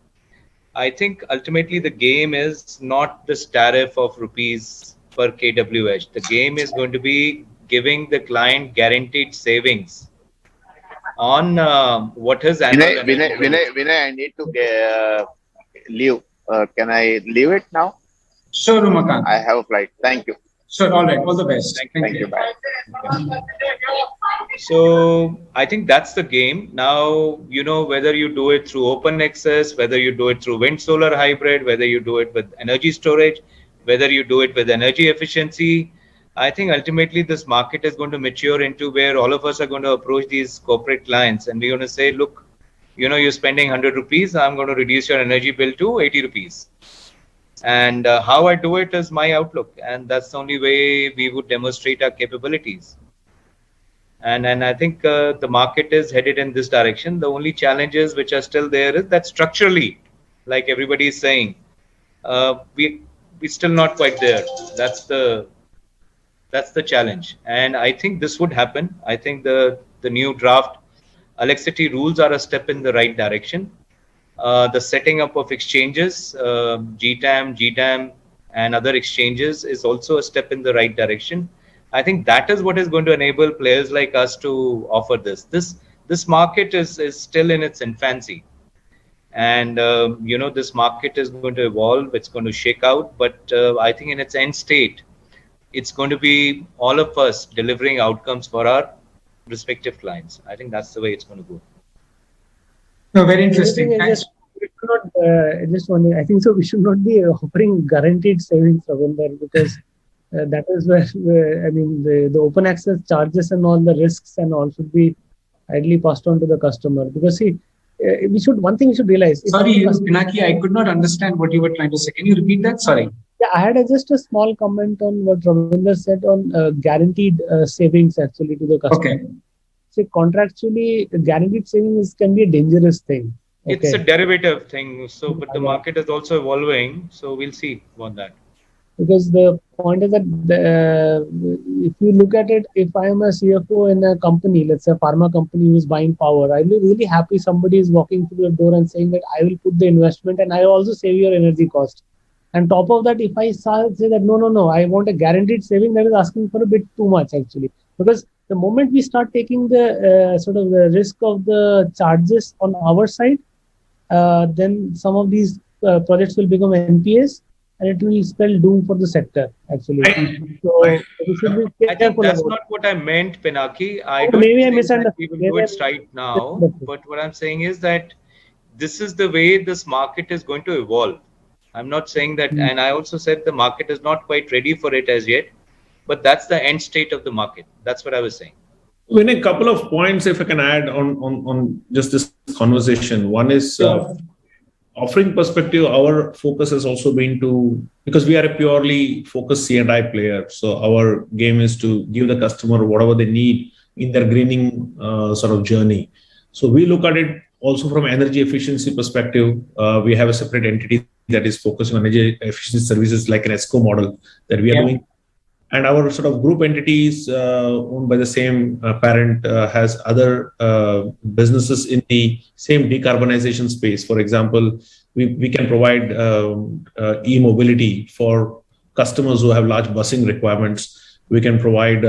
I think ultimately the game is not this tariff of rupees per kWh. The game is going to be giving the client guaranteed savings on what is annual. Vinay, I need to leave. Can I leave it now? Sure, Umakant. I have a flight. Thank you. Sure, all right. All the best. Thank you. Bye. So I think that's the game. Now, whether you do it through open access, whether you do it through wind solar hybrid, whether you do it with energy storage, whether you do it with energy efficiency, I think ultimately this market is going to mature into where all of us are going to approach these corporate clients and we're going to say, look, you're spending 100 rupees. I'm going to reduce your energy bill to 80 rupees. And how I do it is my outlook. And that's the only way we would demonstrate our capabilities. And I think the market is headed in this direction. The only challenges which are still there is that structurally, like everybody is saying, we're still not quite there. That's the challenge. And I think this would happen. I think the new draft electricity rules are a step in the right direction. The setting up of exchanges, GTAM, GDAM, and other exchanges is also a step in the right direction. I think that is what is going to enable players like us to offer this. This market is still in its infancy. And, this market is going to evolve. It's going to shake out. But I think in its end state, it's going to be all of us delivering outcomes for our respective clients. I think that's the way it's going to go. No, very interesting. I think so. We should not be offering guaranteed savings, Ravinder, because that is where the open access charges and all the risks and all should be ideally passed on to the customer. Because one thing we should realize. Sorry, Pinaki, I could not understand what you were trying to say. Can you repeat that? Sorry. Yeah, I had just a small comment on what Ravinder said on guaranteed savings actually to the customer. Okay. So contractually, guaranteed savings can be a dangerous thing. Okay. It's a derivative thing. So, but the market is also evolving. So we'll see about that. Because the point is that if you look at it, if I am a CFO in a company, let's say a pharma company who is buying power, I'll be really happy somebody is walking through the door and saying that I will put the investment and I will also save your energy cost. And top of that, if I say that, no, I want a guaranteed saving, that is asking for a bit too much actually. Because the moment we start taking the sort of the risk of the charges on our side, then some of these projects will become NPAs, and it will spell doom for the sector, actually. So we should be I think careful that's about not what I meant, Pinaki. I Oh, don't maybe I think that misunderstood. we will Maybe do I it right now. misunderstood. But what I'm saying is that this is the way this market is going to evolve. I'm not saying that, and I also said the market is not quite ready for it as yet, but that's the end state of the market. That's what I was saying. In a couple of points, if I can add on just this conversation. One is offering perspective. Our focus has also been to, because we are a purely focused C&I player. So our game is to give the customer whatever they need in their greening sort of journey. So we look at it also from energy efficiency perspective. We have a separate entity that is focusing on energy efficiency services, like an ESCO model that we are doing. And our sort of group entities owned by the same parent has other businesses in the same decarbonization space. For example, we can provide e-mobility for customers who have large busing requirements. We can provide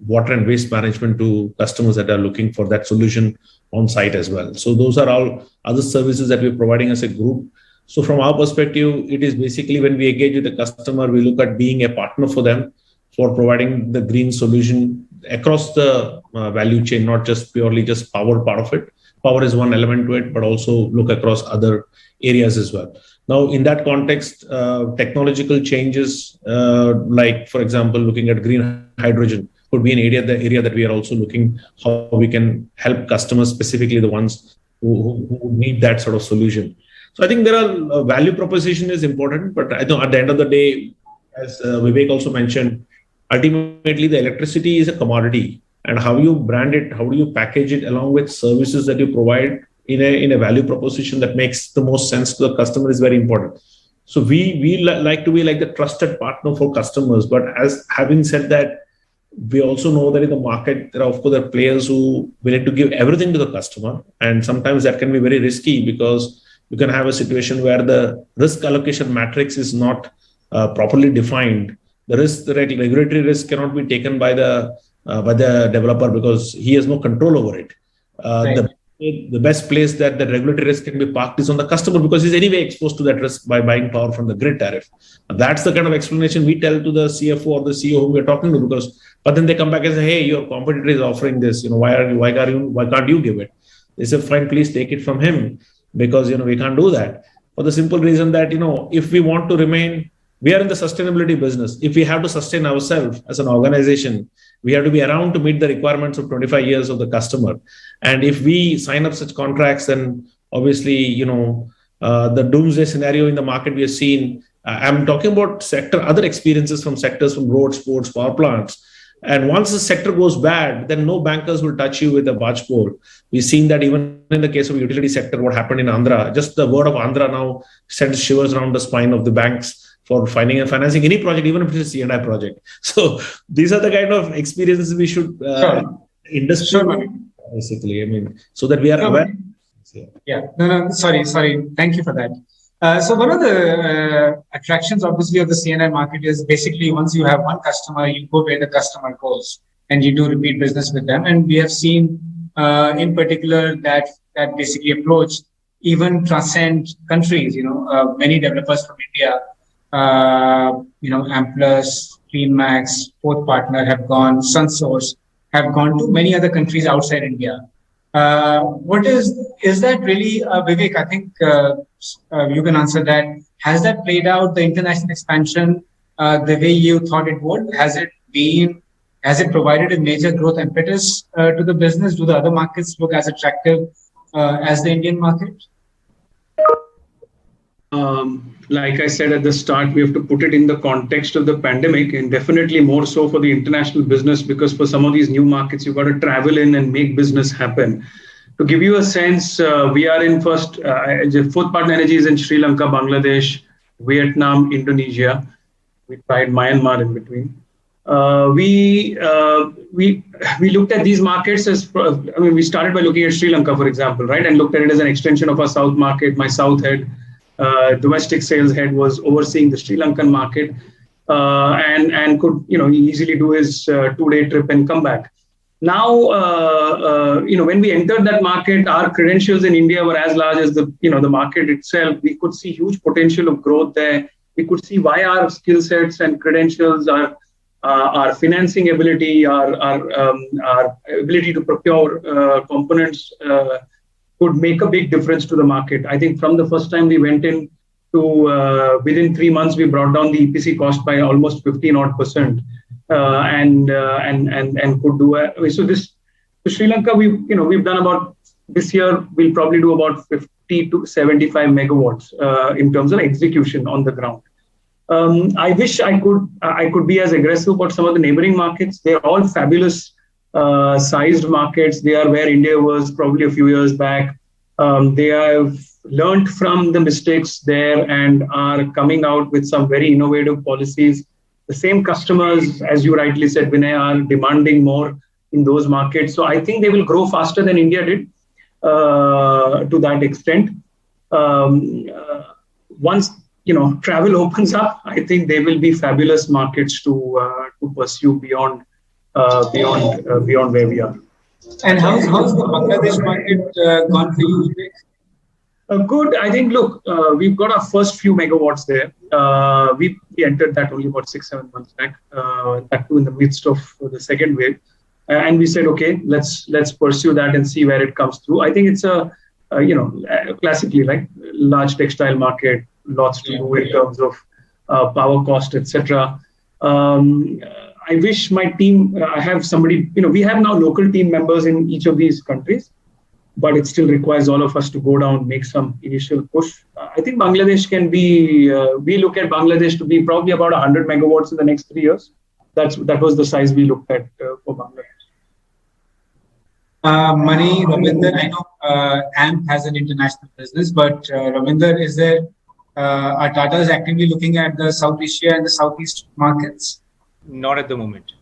water and waste management to customers that are looking for that solution on site as well. So those are all other services that we're providing as a group. So from our perspective, it is basically when we engage with the customer, we look at being a partner for them, for providing the green solution across the value chain, not just purely just power part of it. Power is one element to it, but also look across other areas as well. Now, in that context, technological changes, like, for example, looking at green hydrogen could be an area that we are also looking how we can help customers, specifically the ones who need that sort of solution. So I think there are value proposition is important, but I know at the end of the day, as Vivek also mentioned, ultimately the electricity is a commodity, and how you brand it, how do you package it along with services that you provide in a value proposition that makes the most sense to the customer is very important. So we like to be like the trusted partner for customers. But as having said that, we also know that in the market, there are players who willing to give everything to the customer. And sometimes that can be very risky, because you can have a situation where the risk allocation matrix is not properly defined. The regulatory risk cannot be taken by the developer because he has no control over it. Right. The best place that the regulatory risk can be parked is on the customer, because he's anyway exposed to that risk by buying power from the grid tariff. That's the kind of explanation we tell to the CFO or the CEO who we're talking to, but then they come back and say, hey, your competitor is offering this, why can't you give it? They say, fine, please take it from him, because we can't do that, for the simple reason that if we want to remain, we are in the sustainability business. If we have to sustain ourselves as an organization, we have to be around to meet the requirements of 25 years of the customer. And if we sign up such contracts, then obviously, the doomsday scenario in the market we have seen. I'm talking about other experiences from sectors, from roads, ports, power plants. And once the sector goes bad, then no bankers will touch you with a barge pole. We've seen that even in the case of utility sector, what happened in Andhra. Just the word of Andhra now sends shivers around the spine of the banks for finding and financing any project, even if it's a C&I project. So these are the kind of experiences we should industry basically. So that we are aware. Yeah. No. Sorry. Thank you for that. So one of the attractions, obviously, of the C&I market is basically once you have one customer, you go where the customer goes, and you do repeat business with them. And we have seen, in particular, that basically approach even transcend countries. Many developers from India, Amplus, CleanMax, Fourth Partner have gone, SunSource have gone to many other countries outside India. What is that really, Vivek? I think you can answer that. Has that played out, the international expansion, the way you thought it would? Has it provided a major growth impetus to the business? Do the other markets look as attractive as the Indian market? Like I said at the start, we have to put it in the context of the pandemic, and definitely more so for the international business, because for some of these new markets, you've got to travel in and make business happen. To give you a sense, we are in Fourth Partner Energy is in Sri Lanka, Bangladesh, Vietnam, Indonesia. We tried Myanmar in between. We looked at these markets as, we started by looking at Sri Lanka, for example, right? And looked at it as an extension of our South market. My South head, domestic sales head, was overseeing the Sri Lankan market. and could easily do his 2-day trip and come back. Now, when we entered that market, our credentials in India were as large as the market itself. We could see huge potential of growth there. We could see why our skill sets and credentials, our financing ability, our ability to procure components could make a big difference to the market. I think from the first time we went in to within 3 months, we brought down the EPC cost by almost 15% and could do so. Sri Lanka, we've done about this year. We'll probably do about 50 to 75 megawatts in terms of execution on the ground. I wish I could be as aggressive about some of the neighboring markets. They're all fabulous sized markets. They are where India was probably a few years back. They have learned from the mistakes there and are coming out with some very innovative policies. The same customers, as you rightly said, Vinay, are demanding more in those markets. So I think they will grow faster than India did to that extent. Once travel opens up, I think they will be fabulous markets to pursue beyond where we are. And how's the Bangladesh market gone for you, Vivek? Good. I think, look, we've got our first few megawatts there. We entered that only about 6-7 months back, that too in the midst of the second wave. And we said, okay, let's pursue that and see where it comes through. I think it's classically like large textile market, lots to do in terms of power cost, etc. I wish my team, I have somebody, we have now local team members in each of these countries, but it still requires all of us to go down, make some initial push. I think Bangladesh can be, we look at Bangladesh to be probably about 100 megawatts in the next 3 years. That was the size we looked at for Bangladesh. Mani, Ravinder, I know AMP has an international business, but Ravinder, are Tatas actively looking at the South Asia and the Southeast markets? Not at the moment.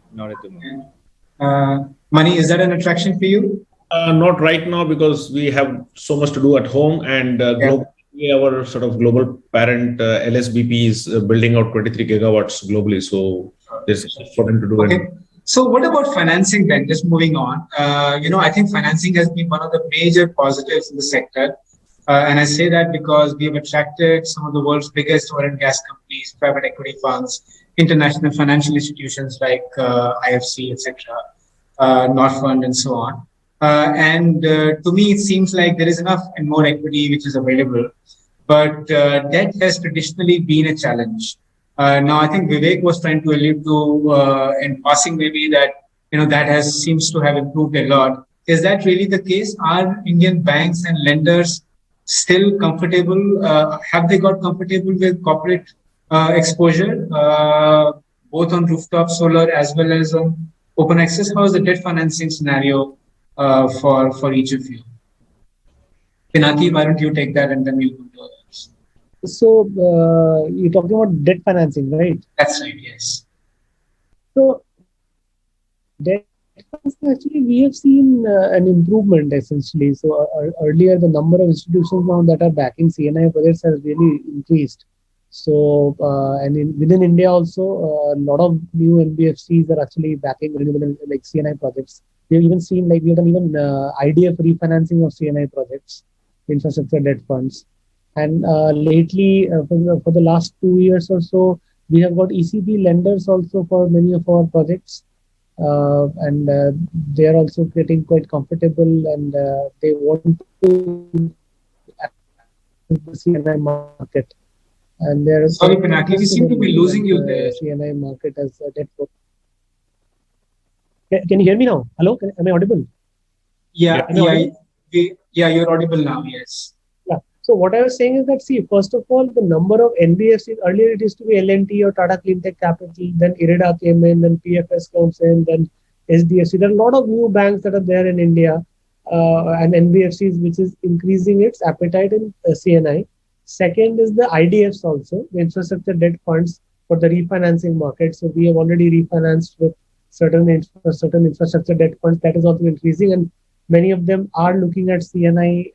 Mani, is that an attraction for you? Not right now, because we have so much to do at home, and globally, our sort of global parent LSBP is building out 23 gigawatts globally. So there's for them to do. Okay. So what about financing then? Just moving on. I think financing has been one of the major positives in the sector. And I say that because we have attracted some of the world's biggest oil and gas companies, private equity funds, international financial institutions like IFC, etc., Norfund, and so on. And to me, it seems like there is enough and more equity which is available. But debt has traditionally been a challenge. Now, I think Vivek was trying to allude to, in passing maybe, that that seems to have improved a lot. Is that really the case? Are Indian banks and lenders still comfortable? Have they got comfortable with corporate exposure, both on rooftop solar as well as on open access? How is the debt financing scenario for each of you? Pinaki, why don't you take that and then we'll go to others. So you're talking about debt financing, right? That's right, yes. So debt financing, actually, we have seen an improvement essentially. So earlier, the number of institutions now that are backing CNI projects has really increased. So within India also, a lot of new NBFCs are actually backing renewable like CNI projects. We've even seen we've done even IDF refinancing of CNI projects, infrastructure debt funds. And lately, for the last 2 years or so, we have got ECB lenders also for many of our projects. And they are also getting quite comfortable, and they want to access the CNI market. And there are sorry, Pinaki, we seem to be losing you there. CNI market as a debt. Can you hear me now? Hello, am I audible? Yeah, you're audible now. Yes. Yeah. So what I was saying is that, see, first of all, the number of NBFCs, earlier it used to be L&T or Tata Cleantech Capital, then IREDA came in, then PFS comes in, then SDFC. There are a lot of new banks that are there in India and NBFCs, which is increasing its appetite in CNI. Second is the IDFs also, the infrastructure debt funds for the refinancing market. So we have already refinanced with certain infrastructure debt funds. That is also increasing, and many of them are looking at CNI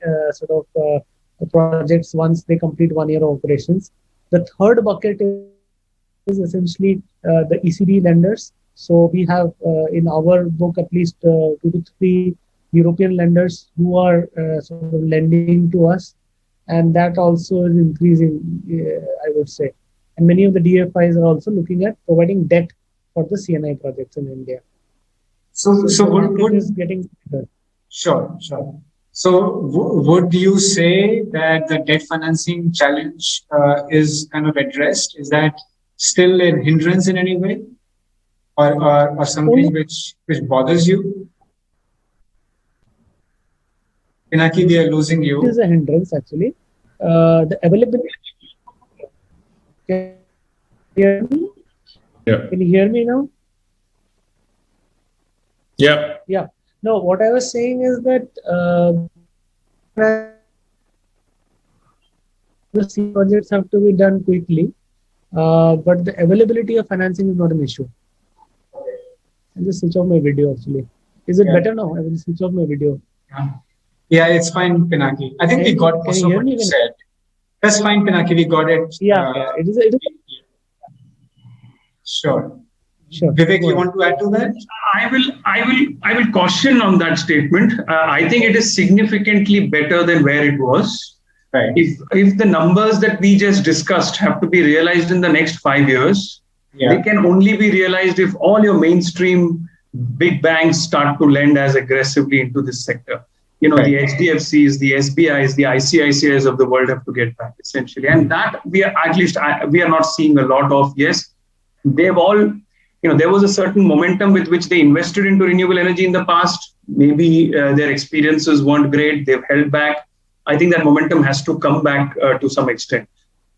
projects once they complete 1 year of operations. The third bucket is essentially the ECB lenders. So we have in our book at least 2 to 3 European lenders who are sort of lending to us, and that also is increasing, I would say. And many of the DFIs are also looking at providing debt for the CNI projects in India. So the would, market is getting better. sure. So would you say that the debt financing challenge is kind of addressed? Is that still a hindrance in any way, or something which bothers you? Pinaki, we are losing It you. is a hindrance actually. The availability. Can you hear me? Yeah. Can you hear me now? Yeah. Yeah. No, what I was saying is that the C projects have to be done quickly, but the availability of financing is not an issue. I'll just switch off my video actually. Is it better now? I will switch off my video. Yeah, it's fine, Pinaki. I think we got most of what you said. That's fine, Pinaki. We got it. Yeah, it is. Sure. Sure. Vivek, you want to add to that? I will caution on that statement. I think it is significantly better than where it was. Right. If the numbers that we just discussed have to be realized in the next 5 years, they can only be realized if all your mainstream big banks start to lend as aggressively into this sector. The HDFCs, the SBIs, the ICICIs of the world have to get back essentially, and that we are not seeing a lot of. Yes, they've all. There was a certain momentum with which they invested into renewable energy in the past. Maybe their experiences weren't great. They've held back. I think that momentum has to come back to some extent.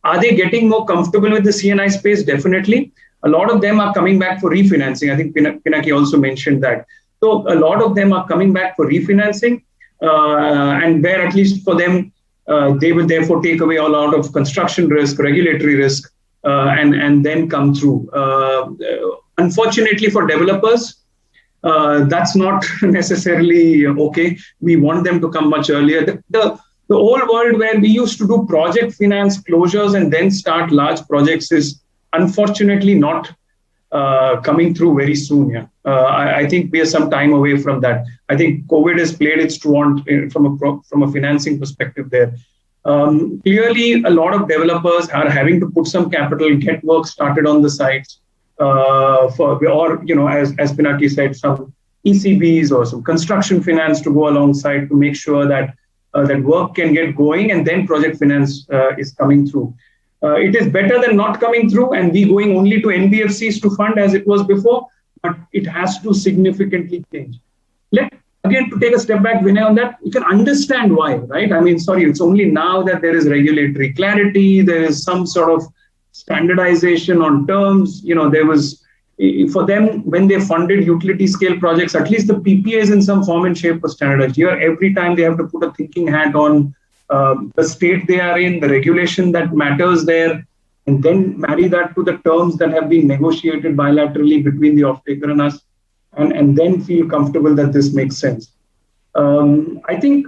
Are they getting more comfortable with the CNI space? Definitely. A lot of them are coming back for refinancing. I think Pinaki also mentioned that. So a lot of them are coming back for refinancing, and where at least for them, they will therefore take away a lot of construction risk, regulatory risk, and then come through. Unfortunately for developers, that's not necessarily okay. We want them to come much earlier. The old world where we used to do project finance closures and then start large projects is unfortunately not coming through very soon. Yeah, I think we are some time away from that. I think COVID has played its truant from a financing perspective there. Clearly, a lot of developers are having to put some capital, get work started on the sites, as Pinaki said, some ECBs or some construction finance to go alongside to make sure that that work can get going, and then project finance is coming through. It is better than not coming through and we going only to NBFCs to fund as it was before, but it has to significantly change. Again, to take a step back, Vinay, on that, you can understand why, right? I mean, it's only now that there is regulatory clarity, there is some sort of standardization on terms. There was, for them, when they funded utility scale projects, at least the PPAs in some form and shape were standardized. Here, every time they have to put a thinking hat on the state they are in, the regulation that matters there, and then marry that to the terms that have been negotiated bilaterally between the off-taker and us, and then feel comfortable that this makes sense. I think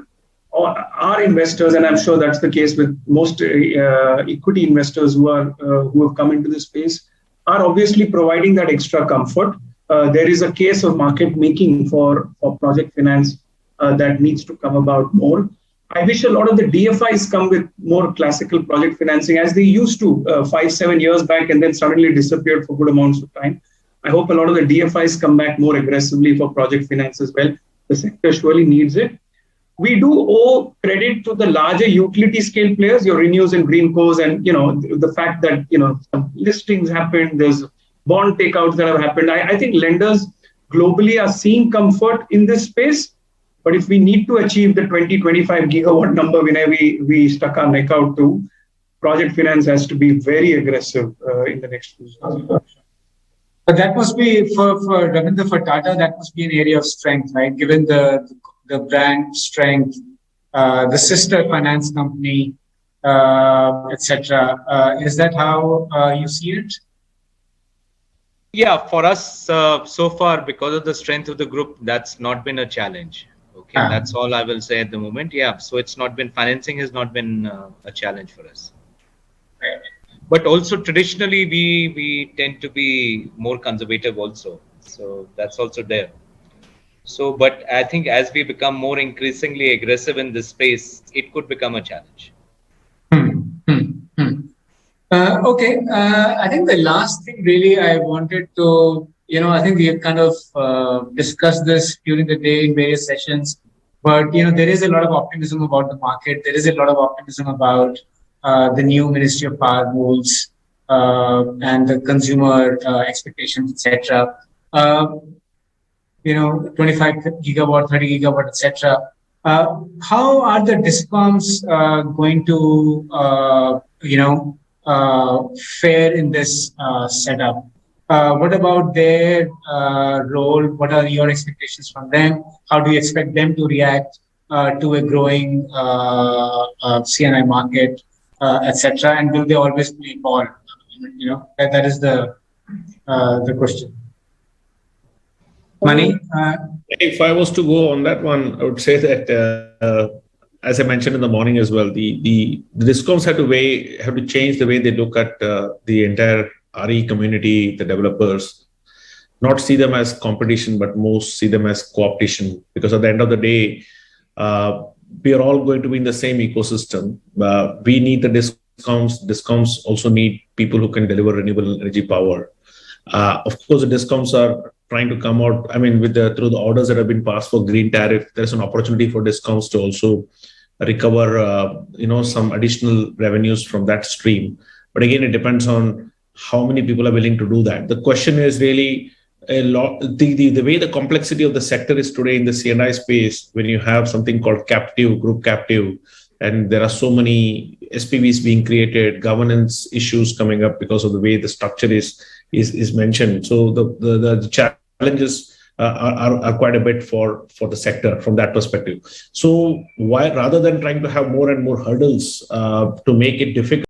our investors, and I'm sure that's the case with most equity investors who have come into this space, are obviously providing that extra comfort. There is a case of market making for project finance that needs to come about more. I wish a lot of the DFIs come with more classical project financing as they used to 5-7 years back and then suddenly disappeared for good amounts of time. I hope a lot of the DFIs come back more aggressively for project finance as well. The sector surely needs it. We do owe credit to the larger utility scale players, your Renews and Greencos, and the fact that some listings happened, there's bond takeouts that have happened. I think lenders globally are seeing comfort in this space. But if we need to achieve the 20-25 gigawatt number, we stuck our neck out to, project finance has to be very aggressive in the next few years. But that must be for Ravindra, for Tata, that must be an area of strength, right? Given the brand strength, the sister finance company, etc. Is that how you see it? Yeah, for us so far, because of the strength of the group, that's not been a challenge. Okay, that's all I will say at the moment. Yeah, so financing has not been a challenge for us. Right. but also traditionally we tend to be more conservative also. So that's also there. So, but I think as we become more increasingly aggressive in this space, it could become a challenge. Hmm, hmm, hmm. Okay, I think the last thing really I wanted to, I think we have kind of discussed this during the day in various sessions, but there is a lot of optimism about the market. There is a lot of optimism about the new Ministry of Power rules and the consumer expectations, etc. 25 gigawatt, 30 gigawatt, etc. How are the discoms going to, fare in this setup? What about their role? What are your expectations from them? How do you expect them to react to a growing CNI market, etc.? And will they always play ball? That is the question. Mani? If I was to go on that one, I would say that, as I mentioned in the morning as well, the discoms have to change the way they look at the entire RE community, the developers, not see them as competition, but most see them as co-optation. Because at the end of the day, we are all going to be in the same ecosystem. We need the discoms. Discoms also need people who can deliver renewable energy power. Of course, the discoms are trying to come out. I mean, through the orders that have been passed for green tariff, there's an opportunity for discoms to also recover, some additional revenues from that stream. But again, it depends on how many people are willing to do that. The question is really the way the complexity of the sector is today in the CNI space. When you have something called group captive, and there are so many SPVs being created, governance issues coming up because of the way the structure is mentioned. So the challenges are quite a bit for the sector from that perspective. So why, rather than trying to have more and more hurdles to make it difficult